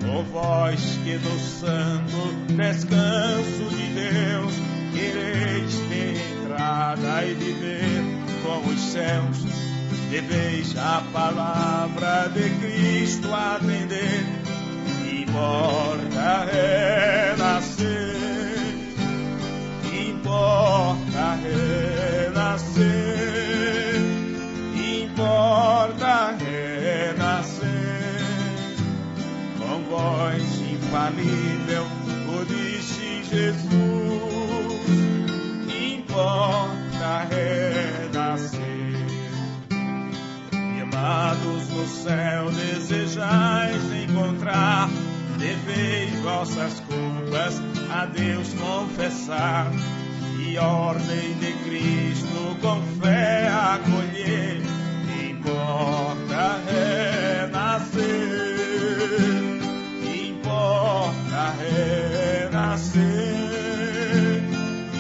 Ó vós que no santo descanso de Deus quereis ter entrada e viver com os céus, deveis a palavra de Cristo atender. Importa renascer, importa renascer, infalível, o disse Jesus. Importa renascer. E amados, no céu desejais encontrar, devei vossas culpas a Deus confessar, e ordem de Cristo com fé acolher. Importa renascer, importa renascer,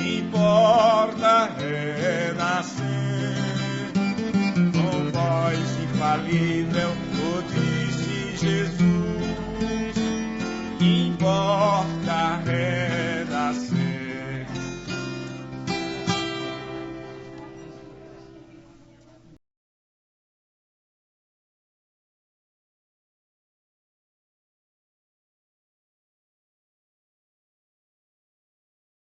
importa renascer. Com voz infalível